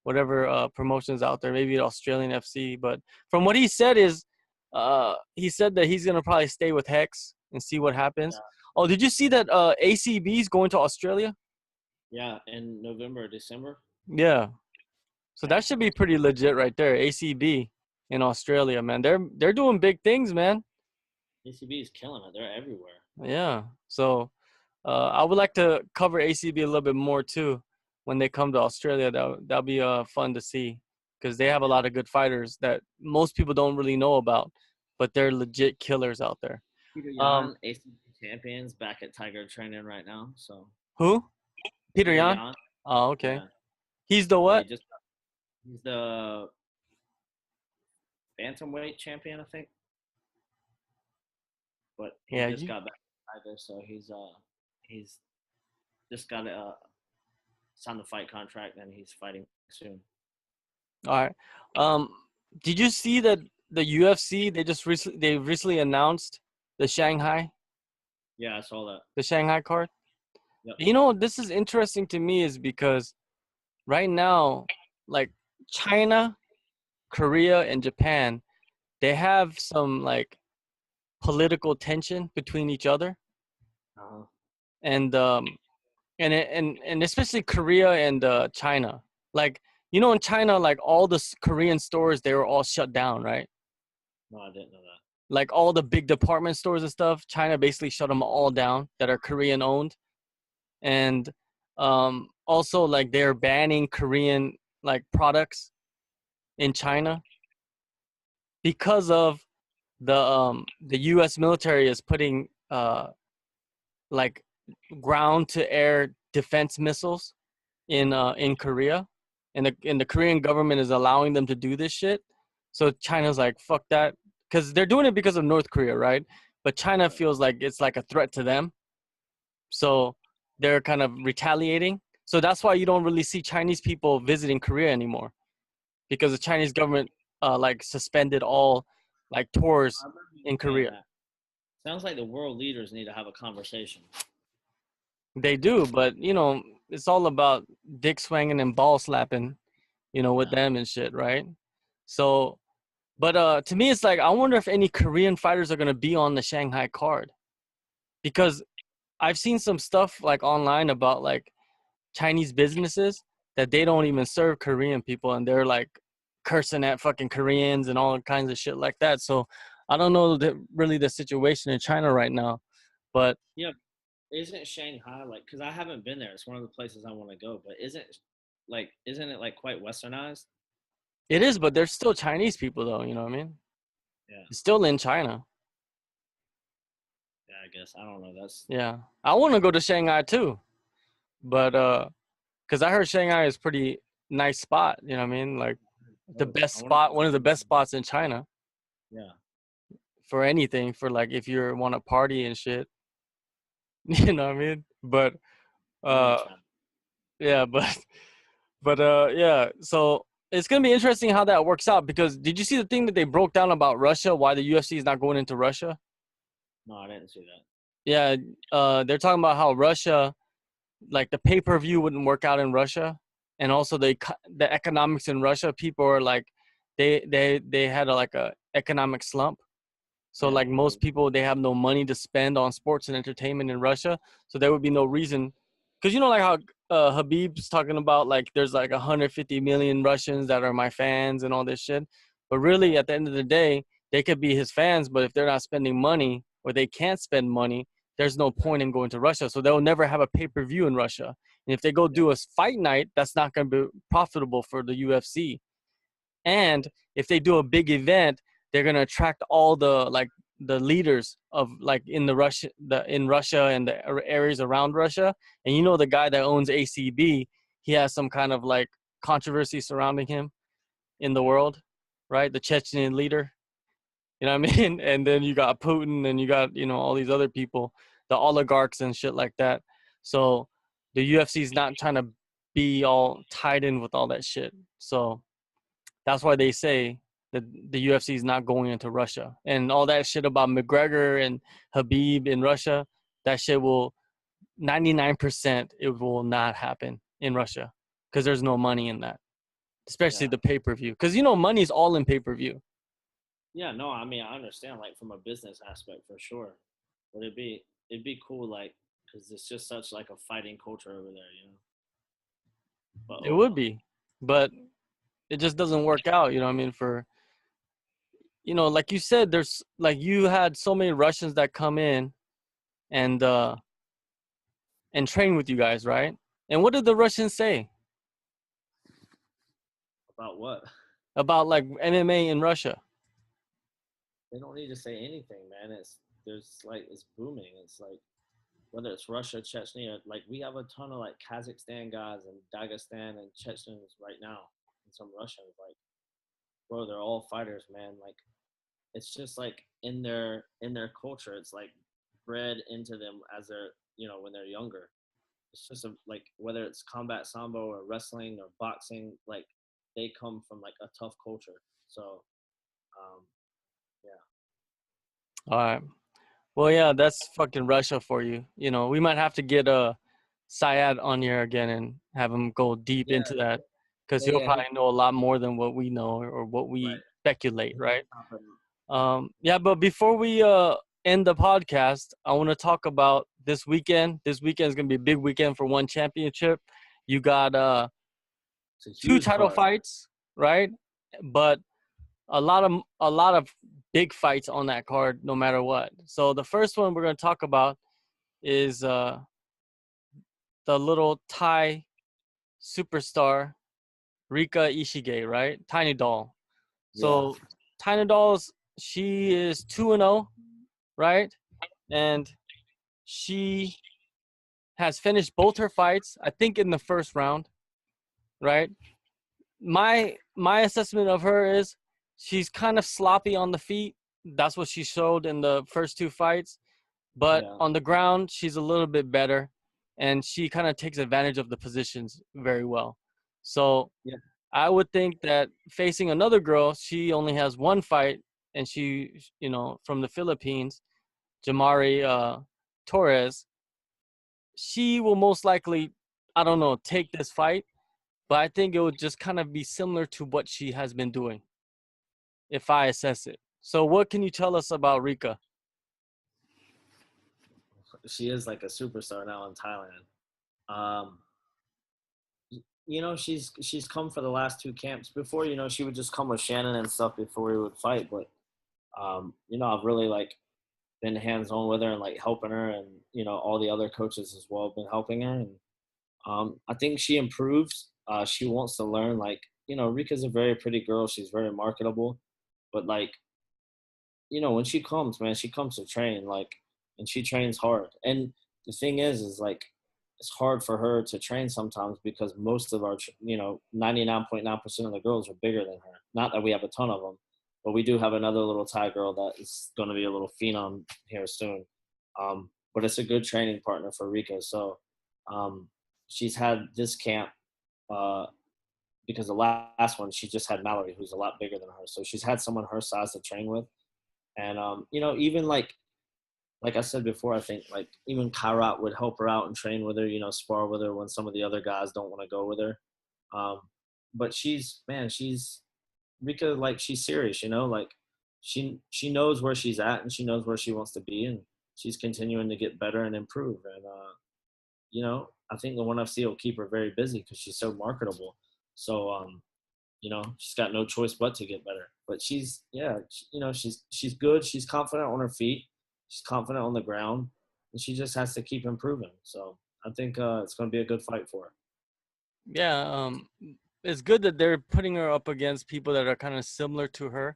whatever promotions out there, maybe Australian FC. But from what he said that he's gonna probably stay with Hex and see what happens. Yeah. Oh, did you see that ACB is going to Australia? Yeah. In November, December. Yeah, so Yeah. that should be pretty legit right there. ACB in Australia, man. They're doing big things, man. ACB is killing it. They're everywhere. Yeah. So I would like to cover ACB a little bit more too when they come to Australia. That'll be fun to see because they have a Yeah. lot of good fighters that most people don't really know about, but they're legit killers out there. Peter Um, Yan, ACB champions, back at Tiger training right now. So who? Peter Peter Yan? Yan. Oh, okay. Yeah. He's the Yeah. He what? just He's the bantamweight champion, I think. But he Yeah, just you got back either, so he's just got signed the fight contract and he's fighting soon. all right. Um, did you see that the UFC they recently announced the Yeah, I saw that. Shanghai card? Yep. You know, this is interesting to me is because right now, like China, Korea, and Japan, they have some like political tension between each other, Uh-huh. and and especially Korea and China. Like you know, in China, like all the Korean stores, they were all shut down, right? No, I didn't know that. Like all the big department stores and stuff, China basically shut them all down that are Korean owned, and also like they're banning Korean like products in China because of the U.S. military is putting like ground to air defense missiles in Korea, and the Korean government is allowing them to do this shit. So China's like fuck that because they're doing it because of North Korea, right? But China Right. feels like it's like a threat to them, so they're kind of retaliating. So that's why you don't really see Chinese people visiting Korea anymore because the Chinese government like suspended all like I tours remember you in saying Korea. that. Sounds like the world leaders need to have a conversation. They do, but you know, it's all about dick swinging and ball slapping, you know, with Yeah. them and shit, right? So, but to me, it's like I wonder if any Korean fighters are gonna be on the Shanghai card because I've seen some stuff like online about like Chinese businesses that they don't even serve Korean people and they're like cursing at fucking Koreans and all kinds of shit like that. So I don't know really the situation in China right now, but Yeah. Isn't Shanghai like? Because I haven't been there. It's one of the places I want to go. But isn't it like quite westernized? it is, but there's still Chinese people though, you know what I mean? Yeah. It's still in China. Yeah. I guess I don't know. That's Yeah. I want to go to Shanghai too, but cuz I heard Shanghai is pretty nice spot, you know what I mean? Like the dope. best I want to. spot, one of the best spots in China Yeah. for anything for like if you want to party and shit. You know what I mean? But I've been to uh China. yeah, but yeah, so it's going to be interesting how that works out because did you see the thing that they broke down about Russia why the UFC is not going into Russia? No, I didn't see that. Yeah, they're talking about how Russia like the pay-per-view wouldn't work out in Russia and also the economics in Russia people are like they had like a economic slump. So Yeah. like most people, they have no money to spend on sports and entertainment in Russia. So there would be no reason, because you know like how Habib's talking about like there's like 150 million Russians that are my fans and all this shit. But really, Right. at the end of the day, they could be his fans, but if they're not spending money or they can't spend money, there's no Right. point in going to Russia. So they'll never have a pay per view in Russia. And if they go Yeah. do a fight night, that's not going to be profitable for the UFC. And if they do a big event, they're gonna attract all the leaders of like in Russia and the areas around Russia. And you know the guy that owns ACB, he has some kind of like controversy surrounding him in the Yeah. world, right? The Chechen leader. You know what I mean? And then you got Putin and you got, you know, all these other people, the oligarchs and shit like that. So the UFC is not trying to be all tied in with all that shit. So that's why they say that the UFC is not going into Russia and all that shit about McGregor and Habib in Russia. That shit will 99% it will not happen in Russia because there's no money in that, especially Yeah. the pay per view. Because you know money is all in pay per view. Yeah. No, I mean I understand like from a business aspect for sure, but it'd be cool like because it's just such like a fighting culture over there, you know. But It oh would well. be, but it just doesn't work out. You know what I mean? For you know, like you said, there's like you had so many Russians that come in and uh and train with you guys, right? And what did the Russians say About what? about like MMA in Russia? They don't need to say anything, man. It's booming. It's like whether it's Russia, Chechnya, like we have a ton of like Kazakhstan guys and Dagestan and Chechens right now. some Russians. Like, bro, they're all fighters, man. Like, it's just like in their culture, it's like bred into them as they're when they're younger. It's just like whether it's combat sambo or wrestling or boxing, like they come from like a tough culture. So, um, yeah. All right. Well, yeah, that's fucking Russia for you. You know, we might have to get Syed on here again and have him go deep Yeah, into that because yeah, he'll yeah. probably know a lot more than what we know or what we Right. speculate, He can right? top it. Yeah, but before we end the podcast, I want to talk about this weekend. This weekend is gonna be a big weekend for one championship. You got It's a two huge title card. fights, right? But a lot of big fights on that card, no matter what. So the first one we're gonna talk about is the little Thai superstar Rika Ishige, right? Tiny Doll. Yeah, So Tiny Doll's she is 2-0, right? And she has finished both her fights, I think in the first round, right? My assessment of her is she's kind of sloppy on the feet. That's what she showed in the first two fights. But yeah, on the ground, she's a little bit better, and she kind of takes advantage of the positions very well. So yeah, I would think that facing another girl, she only has one fight, and she, from the Philippines, Jamari Torres, she will most likely, I don't know, take this fight, but I think it would just kind of be similar to what she has been doing if I assess it. So what can you tell us about Rika? she is like a superstar now in Thailand. Um, she's come for the last two camps. Before, she would just come with Shannon and stuff before we would fight. But I've really like been hands on with her and like helping her, and all the other coaches as well have been helping her. And I think she improves. She wants to learn. Like, Rika's a very pretty girl. She's very marketable, but like, when she comes, man, she comes to train, like, and she trains hard. And the thing is like, it's hard for her to train sometimes because most of our, 99.9% of the girls are bigger than her. Not that we have a ton of them, but we do have another little Thai girl that is going to be a little phenom here soon. But it's a good training partner for Rika. So she's had this camp uh, because the last one she just had Mallory, who's a lot bigger than her. So she's had someone her size to train with. And even like I said before, I think like even Kairat would help her out and train with her, spar with her when some of the other guys don't want to go with her. Um, but she's Rika, like she's serious, like she knows where she's at and she knows where she wants to be, and she's continuing to get better and improve. And I think the ONE FC will keep her very busy because she's so marketable. So she's got no choice but to get better. But she's yeah, she's good. She's confident on her feet. She's confident on the ground, and she just has to keep improving. So I think it's going to be a good fight for her. Yeah, it's good that they're putting her up against people that are kind of similar to her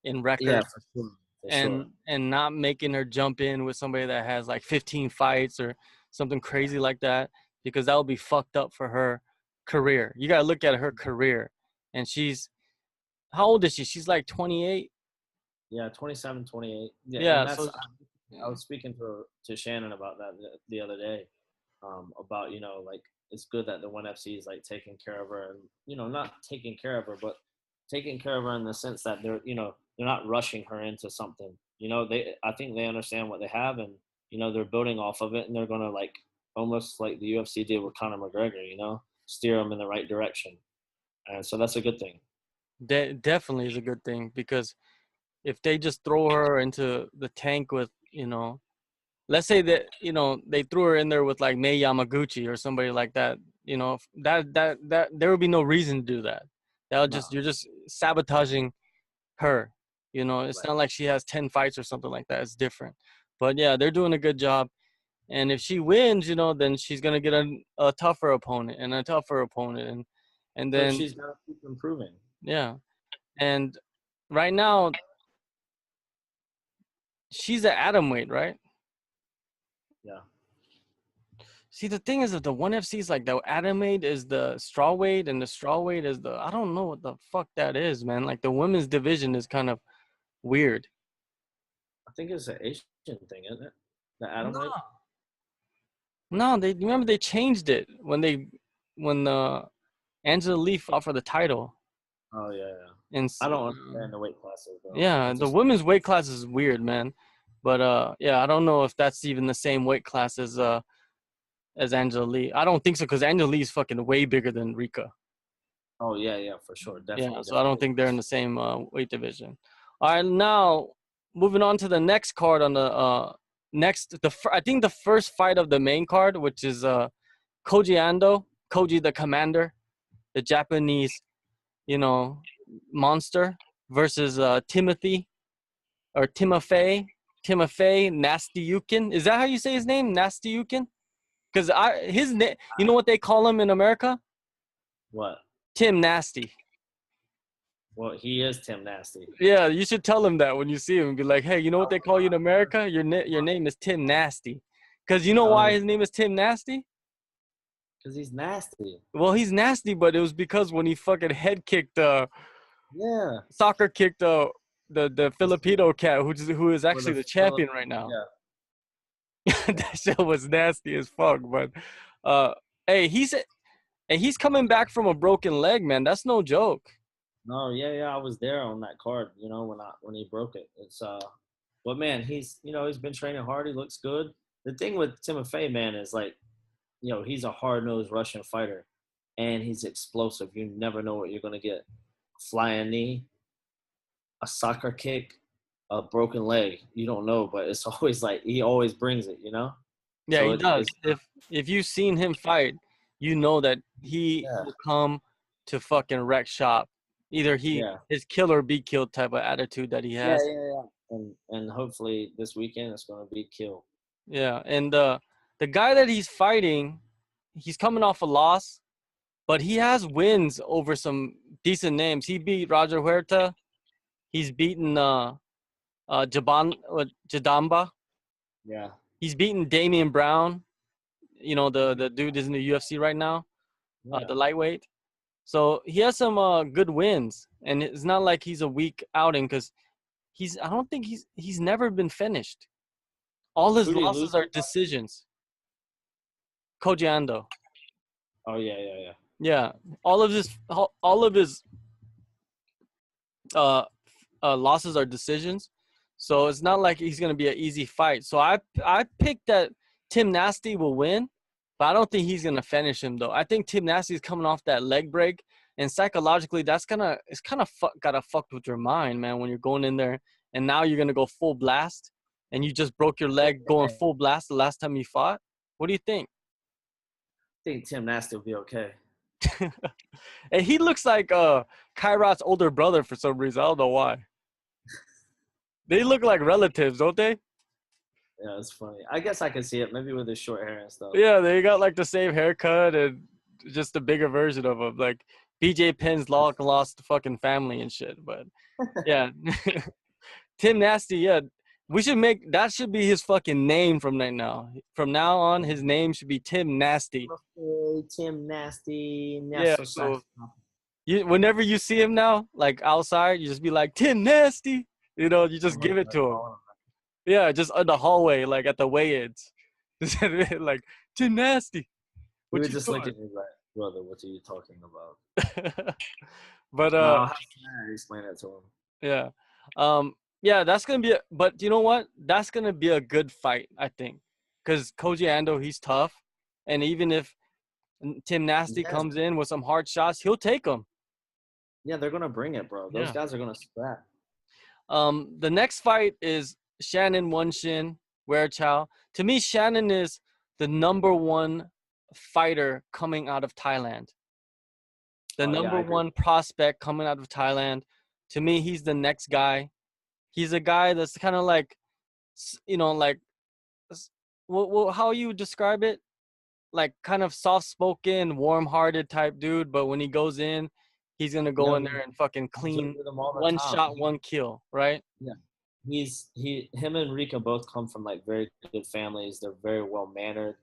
in Yeah, record for sure. For sure. and not making her jump in with somebody that has like 15 fights or something crazy like that, because that would be fucked up for her career. You got to look at her career. And she's how old is she? She's like 28. Yeah, 27, 28. Yeah, and Yeah, that's so I was speaking to Shannon about that the other day. About like it's good that the ONE FC is like taking care of her, and not taking care of her, but taking care of her in the sense that they're not rushing her into something. I think they understand what they have, and they're building off of it, and they're gonna like almost like the UFC did with Conor McGregor, steer them in the right direction, and so that's a good thing. definitely is a good thing, because if they just throw her into the tank with, let's say that, they threw her in there with like Mei Yamaguchi or somebody like that, that there would be no reason to do that. That'll No, just You're just sabotaging her. It's right. not like she has 10 fights or something like that. It's different. But yeah, they're doing a good job. And if she wins, then she's gonna get a tougher opponent and a tougher opponent, and So then she's got to keep improving. yeah. And right now she's at atom weight, right? Yeah. See, the thing is that the ONE FC is like the atomate is the straw weight and the straw weight is the I don't know what the fuck that is, man. Like the women's division is kind of weird. I think it's an Asian thing, isn't it? The atom weight. No, no, they remember they changed it when Angela Lee fought for the title. Oh yeah, yeah. And I don't understand the weight classes though. yeah, I the just women's weight class is weird, man. But yeah, I don't know if that's even the same weight class as Angela Lee. I don't think so because Angela Lee is fucking way bigger than Rika. oh yeah, yeah, for sure, Yeah, definitely, so I don't definitely. think they're in the same weight division. All right, now moving on to the next card on the I think the first fight of the main card, which is Koji Ando, Koji the Commander, the Japanese, you know, monster versus Timothy or Timofey Nasty Yukin. Is that how you say his name? Nasty Yukin? Because his name, you know what they call him in America? What? Tim Nasty. Well, he is Tim Nasty. Yeah, you should tell him that when you see him and be like, hey, you know what they call you in America? Your name is Tim Nasty. Because you know why his name is Tim Nasty? Because he's nasty. Well, he's nasty, but it was because when he fucking head kicked, Yeah. soccer kicked the Filipino cat, who is actually the champion right now. Yeah. That shit was nasty as fuck. But hey, he's coming back from a broken leg, man. That's no joke. No, yeah, I was there on that card. You know, when he broke it. It's but man, he's he's been training hard. He looks good. The thing with Timofey, man, is like, he's a hard-nosed Russian fighter, and he's explosive. You never know what you're gonna get. Flying knee, a soccer kick, a broken leg. You don't know, but it's always like he always brings it. Yeah, So he does. it's If you've seen him fight, you know that he yeah, will come to fucking wreck shop. Either yeah, his kill or be killed type of attitude that he yeah, has. yeah, yeah. And hopefully this weekend it's gonna be kill. Yeah, and the guy that he's fighting, he's coming off a loss, but he has wins over some decent names. He beat Roger Huerta. He's beaten Jadamba. Yeah, He's beaten Damian Brown. You know, the dude is in the UFC right now, yeah. the lightweight. So he has some good wins, and it's not like he's a weak outing because I don't think he's never been finished. All his Who did he lose losses are to? decisions. Koji Ando. Oh yeah, yeah, yeah. Yeah, all of his uh, losses are decisions. So it's not like he's gonna be an easy fight. So I picked that Tim Nasty will win, but I don't think he's gonna finish him though. I think Tim Nasty is coming off that leg break, and psychologically it's kind of gotta fucked with your mind, man. When you're going in there and now you're gonna go full blast, and you just broke your leg going full blast the last time you fought. What do you think? I think Tim Nasty will be okay. And he looks like Kairat's older brother for some reason. I don't know why. They look like relatives, don't they? Yeah, it's funny. I guess I can see it maybe with his short hair and stuff. Yeah, they got like the same haircut and just a bigger version of him. Like BJ Penn's lost the fucking family and shit. But yeah, Tim Nasty. Yeah, we should make that should be his fucking name from right now. From now on, his name should be Tim Nasty. Okay, Tim Nasty. Yeah. So whenever you see him now, like outside, you just be like Tim Nasty. You know, you just give it to him. Yeah, just in the hallway, like at the weigh-ins. Like, Tim Nasty. We What were you just doing? looking at me like, brother, what are you talking about? But No, I'll have to explain that to him. yeah. Yeah, that's gonna be but you know what? That's gonna be a good fight, I think. Because Koji Ando, he's tough. And even if Tim Nasty comes in with some hard shots, he'll take them. Yeah, they're gonna bring it, bro. Those guys are gonna scrap. The next fight is Shannon Wonshin, Ware Chow. To me, Shannon is the number one fighter coming out of Thailand. The number one prospect coming out of Thailand. To me, he's the next guy. He's a guy that's kind of like, like, how you describe it? Like kind of soft-spoken, warm-hearted type dude. But when he goes in, he's gonna go in there and fucking clean one shot, one kill, right? Yeah. Him and Rika both come from like very good families. They're very well mannered.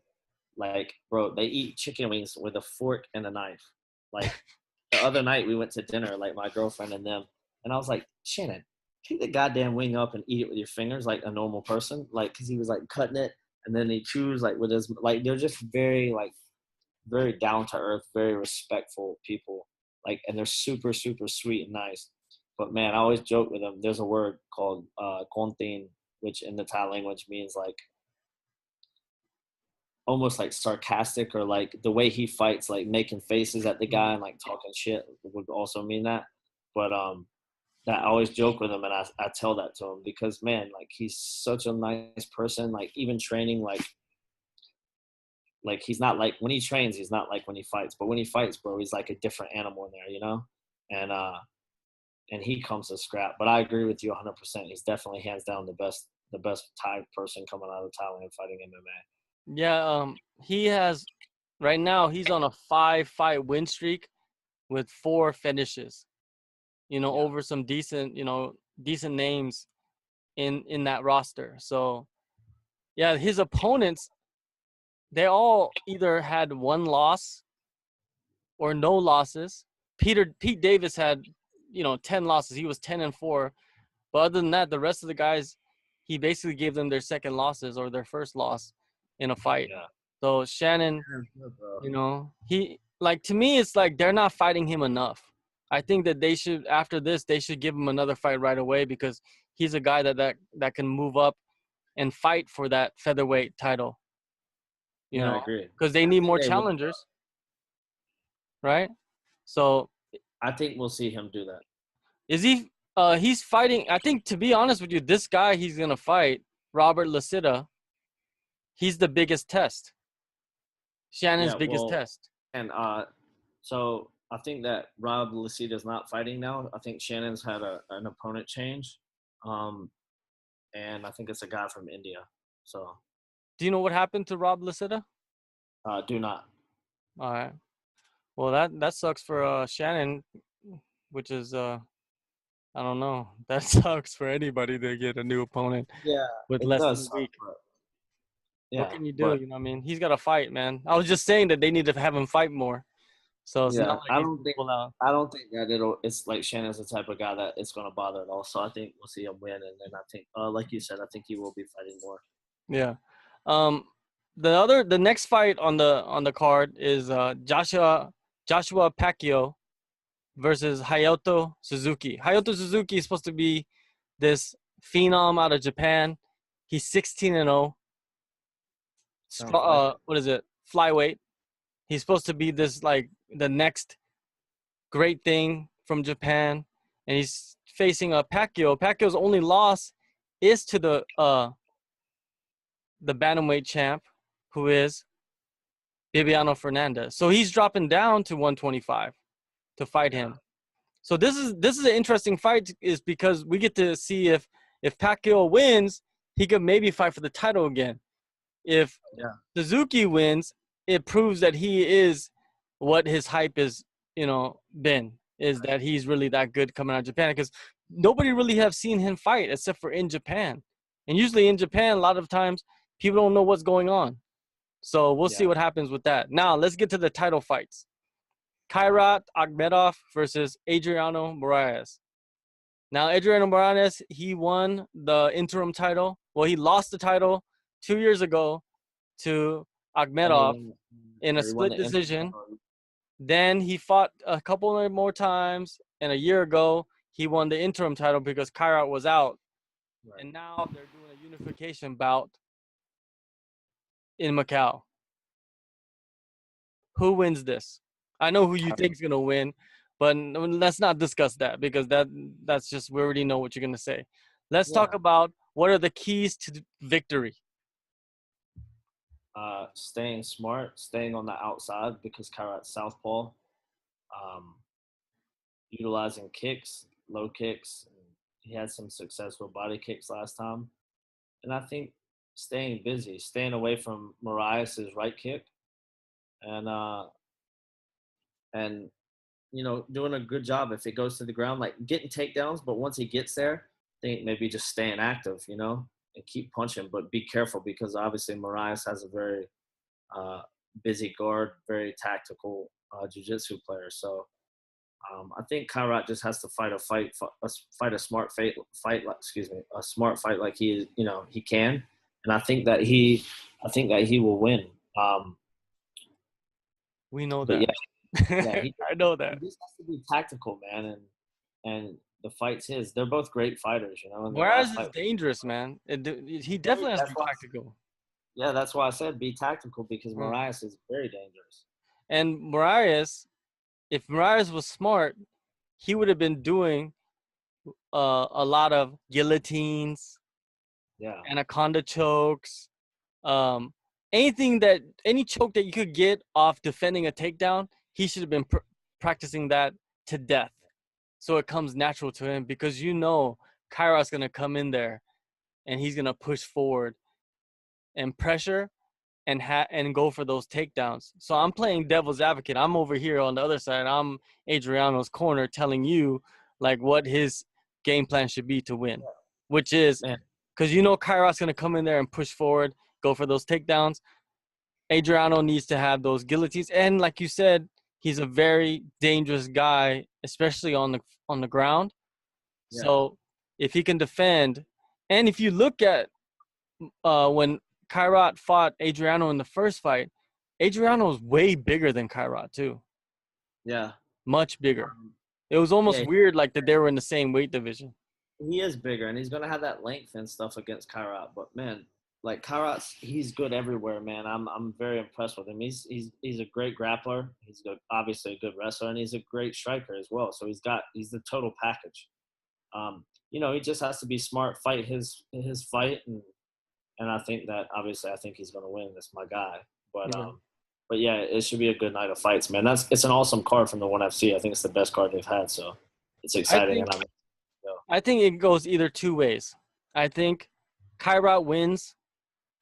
Like, bro, they eat chicken wings with a fork and a knife. Like the other night we went to dinner, like my girlfriend and them, and I was like, Shannon, pick the goddamn wing up and eat it with your fingers like a normal person. Like, cause he was like cutting it and then he chews like with his, like, they're just very like very down to earth, very respectful people. Like, and they're super, super sweet and nice. But man, I always joke with them. There's a word called kontin, which in the Thai language means like almost like sarcastic, or like the way he fights, like making faces at the guy and like talking shit would also mean that. But that I always joke with him, and I tell that to him because man, like he's such a nice person. Like even training, like he's not like when he trains, he's not like when he fights. But when he fights, bro, he's like a different animal in there, you know. And he comes to scrap. But I agree with you 100%. He's definitely hands down the best Thai person coming out of Thailand fighting MMA. Yeah, he has right now he's on a 5-fight win streak with 4 finishes. You know, Yeah. over some decent names in that roster. So, yeah, his opponents, they all either had 1 loss or no losses. Pete Davis had, 10 losses. He was 10-4. But other than that, the rest of the guys, he basically gave them their second losses or their first loss in a fight. Yeah. So Shannon, he, like, to me, it's like they're not fighting him enough. I think that they should, after this, they should give him another fight right away because he's a guy that can move up and fight for that featherweight title. Yeah, I agree. Because they I need think more they will. challengers, right? So I think we'll see him do that. is he? He's fighting. I think, to be honest with you, this guy he's gonna fight, Robert Lasita. He's the biggest test. Shannon's Yeah, biggest well, test. and so I think that Rob Lasita's not fighting now. I think Shannon's had an opponent change, and I think it's a guy from India. So Do you know what happened to Rob Lasita? do not. All right. Well, that sucks for Shannon, which is I don't know. That sucks for anybody to get a new opponent Yeah, with it less than does a suck, week. but What yeah, can you do? but You know what I mean? He's got to fight, man. I was just saying that they need to have him fight more. So it's not yeah, like he's gonna pull out. I don't think that it's like Shannon's the type of guy that it's gonna bother at all. So I think we'll see him win, and then I think, like you said, I think he will be fighting more. Yeah. Um, the next fight on the card is Joshua Pacquiao versus Hayato Suzuki. Hayato Suzuki is supposed to be this phenom out of Japan. He's 16-0. Sounds like it. What is it? Flyweight. He's supposed to be this, like, the next great thing from Japan, and he's facing a Pacquiao. Pacquiao's only loss is to the bantamweight champ, who is Bibiano Fernandez. So he's dropping down to 125 to fight Yeah, him. So this is an interesting fight, is because we get to see if Pacquiao wins, he could maybe fight for the title again. If yeah, Suzuki wins, it proves that he is what his hype is, been, is that he's really that good coming out of Japan, because nobody really have seen him fight except for in Japan. And usually in Japan, a lot of times people don't know what's going on. So we'll see yeah. what happens with that. Now let's get to the title fights. Kairat Akhmedov versus Adriano Moraes. Now, Adriano Moraes, he won the interim title. Well, he lost the title 2 years ago to And he Akhmedov won. in a Or he won split the interim decision. title. Then he fought a couple more times, and a year ago he won the interim title because Kairat was out. Right. And now they're doing a unification bout in Macau. Who wins this? I know who you think's gonna win, but let's not discuss that, because that's just, we already know what you're gonna say. Let's talk Yeah. about what are the keys to victory. Staying smart, staying on the outside because Kairat's southpaw, um, utilizing kicks, low kicks. He had some success with body kicks last time, and I think staying busy, staying away from Marias's right kick, and and doing a good job if it goes to the ground, like getting takedowns. But once he gets there, I think maybe just staying active, and keep punching, but be careful because obviously Marias has a very busy guard, very tactical jiu-jitsu player. So I think Kairat just has to fight a smart a smart fight like he can, and I think that he will win. We know But that. yeah, I know he that. just has to be tactical, man, and the fight's his. They're both great fighters, and their Whereas last is fight. dangerous, man. He Right. definitely has to be tactical. That's why I said be tactical because Mm. Marias is very dangerous. And Marias, if Marias was smart, he would have been doing a lot of guillotines, Yeah, anaconda chokes, um, any choke that you could get off defending a takedown. He should have been practicing that to death, so it comes natural to him because Kairat's gonna come in there and he's gonna push forward and pressure and go for those takedowns. So I'm playing devil's advocate. I'm over here on the other side. I'm Adriano's corner telling you like what his game plan should be to win, which is man. because Kairat's gonna come in there and push forward, go for those takedowns. Adriano needs to have those guillotines, and like you said, he's a very dangerous guy, especially on the ground. Yeah, So if he can defend, and if you look at when Kairat fought Adriano in the first fight, Adriano was way bigger than Kairat too, yeah, much bigger. um, It was almost yeah. weird, like that they were in the same weight division. He is bigger, and he's gonna have that length and stuff against Kairat. But man, like Kairat's, he's good everywhere, man. I'm very impressed with him. He's a great grappler. He's obviously a good wrestler, and he's a great striker as well. So he's the total package. He just has to be smart, fight his fight, and I think he's gonna win. That's my guy. But Yeah. um, but yeah, it should be a good night of fights, man. It's an awesome card from the ONE FC. I think it's the best card they've had. So it's I exciting, think and I'm. So, I think it goes either two ways. I think Kairat wins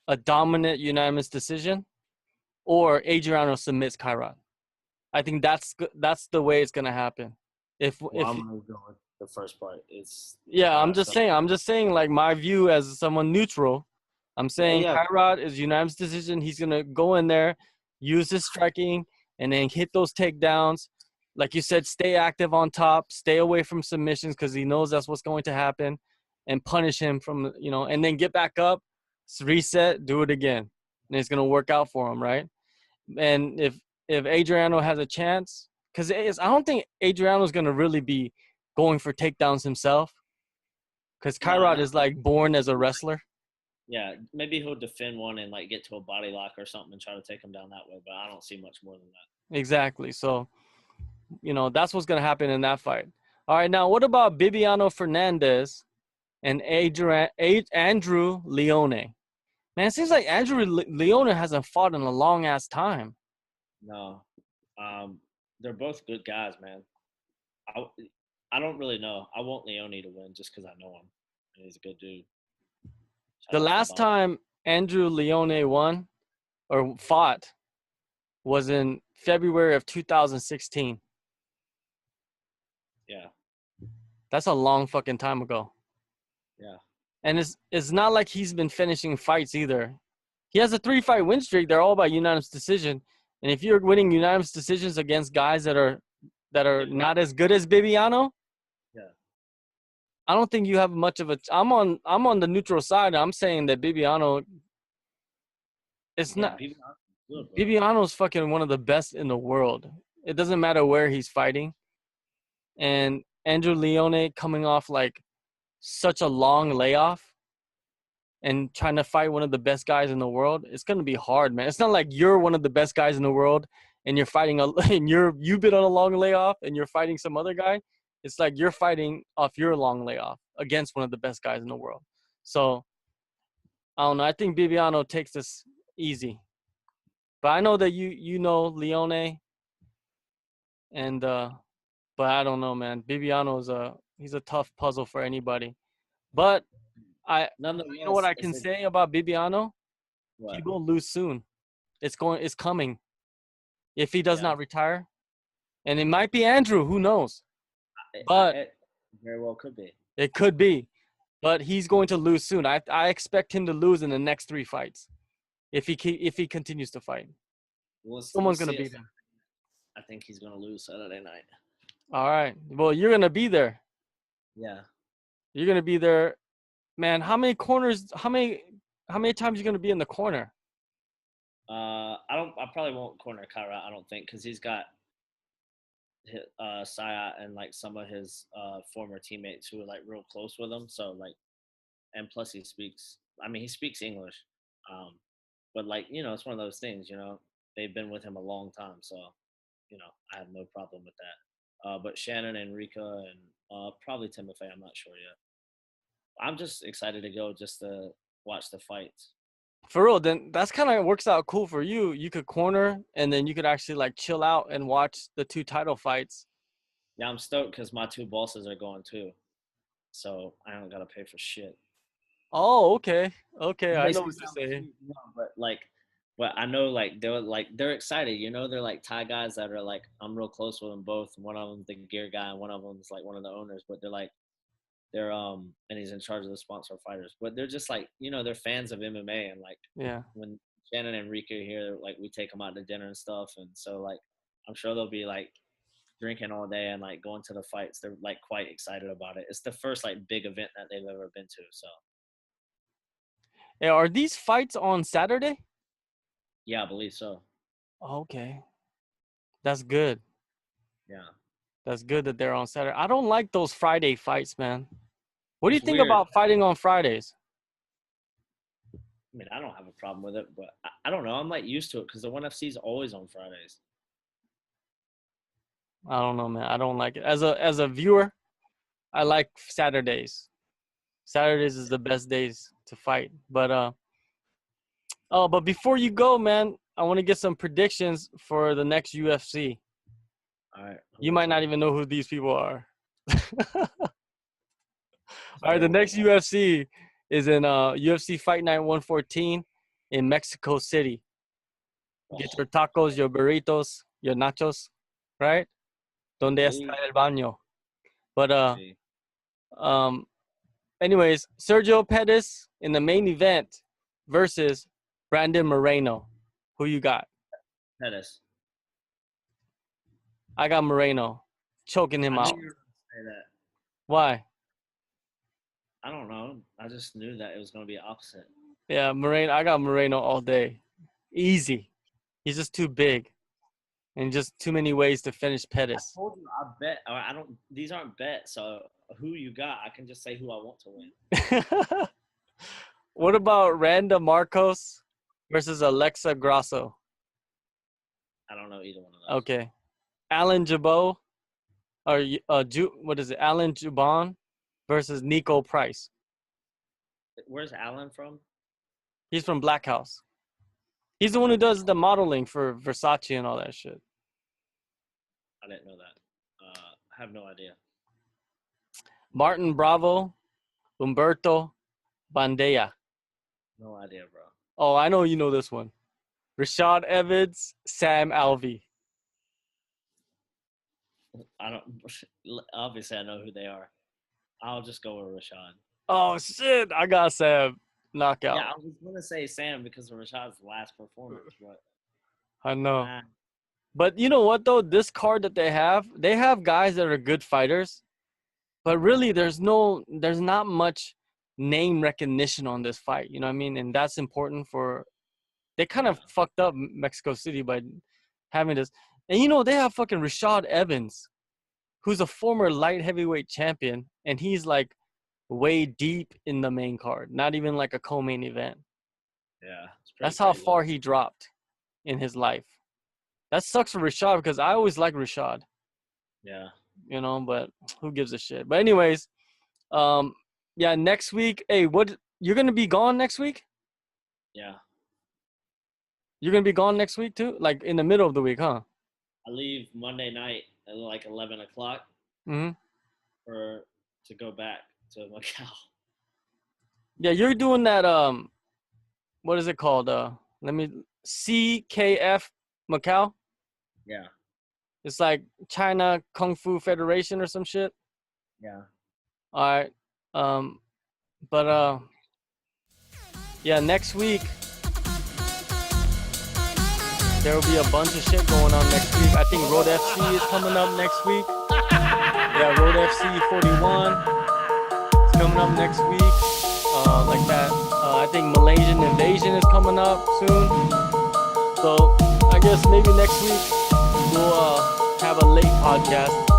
a dominant unanimous decision, or Adriano submits Kairat. I think that's the way it's gonna happen. well, If I'm gonna go with the first part. It's Yeah, Kairat's gonna. I'm just saying, like my view as someone neutral. I'm Yeah, saying yeah, Kairat is unanimous decision. He's gonna go in there, use his striking, and then hit those takedowns. Like you said, stay active on top, stay away from submissions because he knows that's what's going to happen, and punish him and then get back up, reset, do it again, and it's gonna work out for him, right? And if Adriano has a chance, because I don't think Adriano's gonna really be going for takedowns himself because no, Kairat no. is like born as a wrestler. Yeah, maybe he'll defend one and like get to a body lock or something and try to take him down that way. But I don't see much more than that. Exactly. So, that's what's going to happen in that fight. All right. Now, what about Bibiano Fernandez and Andrew Leone? Man, it seems like Andrew Leone hasn't fought in a long ass time. No, um, they're both good guys, man. I I don't really know. I want Leone to win just because I know him and he's a good dude. Shout The out to the last Bob. time Andrew Leone won or fought was in February of 2016. Yeah, That's a long fucking time ago. yeah, And it's not like he's been finishing fights either. He has a 3-fight win streak. They're all by unanimous decision. And if you're winning unanimous decisions against guys that are not as good as Bibiano, yeah, I don't think you have much of a. I'm on the neutral side. I'm saying that Bibiano. It's yeah. not. People are good, bro. Bibiano's fucking one of the best in the world. It doesn't matter where he's fighting. And Andrew Leone coming off like such a long layoff and trying to fight one of the best guys in the world, it's gonna be hard, man. It's not like you're one of the best guys in the world and you're fighting and you've been on a long layoff and you're fighting some other guy. It's like you're fighting off your long layoff against one of the best guys in the world. So I don't know. I think Bibiano takes this easy, but I know that you know Leone and but I don't know, man. Bibiano's he's a tough puzzle for anybody. But you know what Nonetheless, I can say about Bibiano? He what? will lose soon. It's coming if he does Yeah, not retire, and it might be Andrew. Who knows? But it very well could be. it could be. But he's going to lose soon. I expect him to lose in the next 3 fights. if he continues to fight. We'll Someone's gonna see be it. there. I think he's gonna lose Saturday night. All right. Well, you're gonna be there. Yeah. You're gonna be there, man. How many corners? How many times you gonna be in the corner? I probably won't corner Kyra. I don't think because he's got Saya and like some of his former teammates who are like real close with him. So like, and plus he speaks. I mean, he speaks English. But like it's one of those things. They've been with him a long time, so I have no problem with that. But Shannon and Rika and probably Timothy, I'm not sure yet. I'm just excited to go just to watch the fights. For real, then that's kind of works out cool for you. You could corner, and then you could actually like chill out and watch the 2 title fights. Yeah, I'm stoked because my 2 bosses are going too, so I don't gotta pay for shit. Oh, okay, okay. It I makes know me what you're sound saying. cheap, but I know they're excited. They're like Thai guys that are like I'm real close with them both. One of them's the gear guy, and one of them's like one of the owners. But they're and he's in charge of the sponsor fighters. But they're just like they're fans of MMA, and like Yeah. when Shannon and Rika are here, like we take them out to dinner and stuff, and so like I'm sure they'll be like drinking all day and like going to the fights. They're like quite excited about it. It's the first like big event that they've ever been to. So Hey, are these fights on Saturday? yeah, I believe so. Okay, that's good. Yeah, That's good that they're on Saturday. I don't like those Friday fights, man. What do you it's think weird. about fighting on Fridays? I mean, I don't have a problem with it, but I don't know. I'm like used to it because the ONE FC is always on Fridays. I don't know, man. I don't like it. As a viewer, I like Saturdays. Saturdays is the best days to fight. But before you go, man, I want to get some predictions for the next UFC. All right, You who is might not it? even know who these people are. All right, Okay, the next UFC is in UFC Fight Night 114 in Mexico City. Get your tacos, your burritos, your nachos, right? Donde está see, el baño? But see. um, anyways, Sergio Pettis in the main event versus Brandon Moreno. Who you got? Pettis. I got Moreno, choking him I knew out. you were going to say that. Why? I don't know. I just knew that it was going to be opposite. Yeah, Moreno. I got Moreno all day. Easy. He's just too big, and just too many ways to finish I Pettis. told you I bet. I don't. These aren't bets. So who you got? I can just say who I want to win. What about Randa Marcos versus Alexa Grasso? I don't know either one of those. Okay. Alan Jabot or what is it? Alan Jubon versus Nico Price. Where's Alan from? He's from Black House. He's the one who does the modeling for Versace and all that shit. I didn't know that. I have no idea. Martin Bravo, Humberto Bandea. No idea, bro. Oh, I know you know this one. Rashad Evans, Sam Alvey. I don't. Obviously, I know who they are. I'll just go with Rashad. Oh shit! I got Sam knockout. Yeah, I was gonna say Sam because of Rashad's last performance, but I know. nah. But you know what though? This card that they have guys that are good fighters, but really there's not much name recognition on this fight. You know what I mean? And that's important for. They kind of fucked up Mexico City by having this. And they have fucking Rashad Evans, who's a former light heavyweight champion, and he's like way deep in the main card, not even like a co-main event. Yeah, That's how far he dropped in his life. That sucks for Rashad because I always like Rashad. Yeah. But who gives a shit? But anyways, yeah, next week. Hey, what you're gonna be gone next week? Yeah. You're gonna be gone next week too, like in the middle of the week, huh? I leave Monday night at like 11 o'clock Mm-hmm. to go back to Macao. Yeah, you're doing that. What is it called? CKF Macau. Yeah. It's like China Kung Fu Federation or some shit. Yeah. All right. But yeah, next week there will be a bunch of shit going on next week. I think Road FC is coming up next week. Yeah, Road FC 41 is coming up next week. Like that. I think Malaysian Invasion is coming up soon. So I guess maybe next week we'll have a late podcast.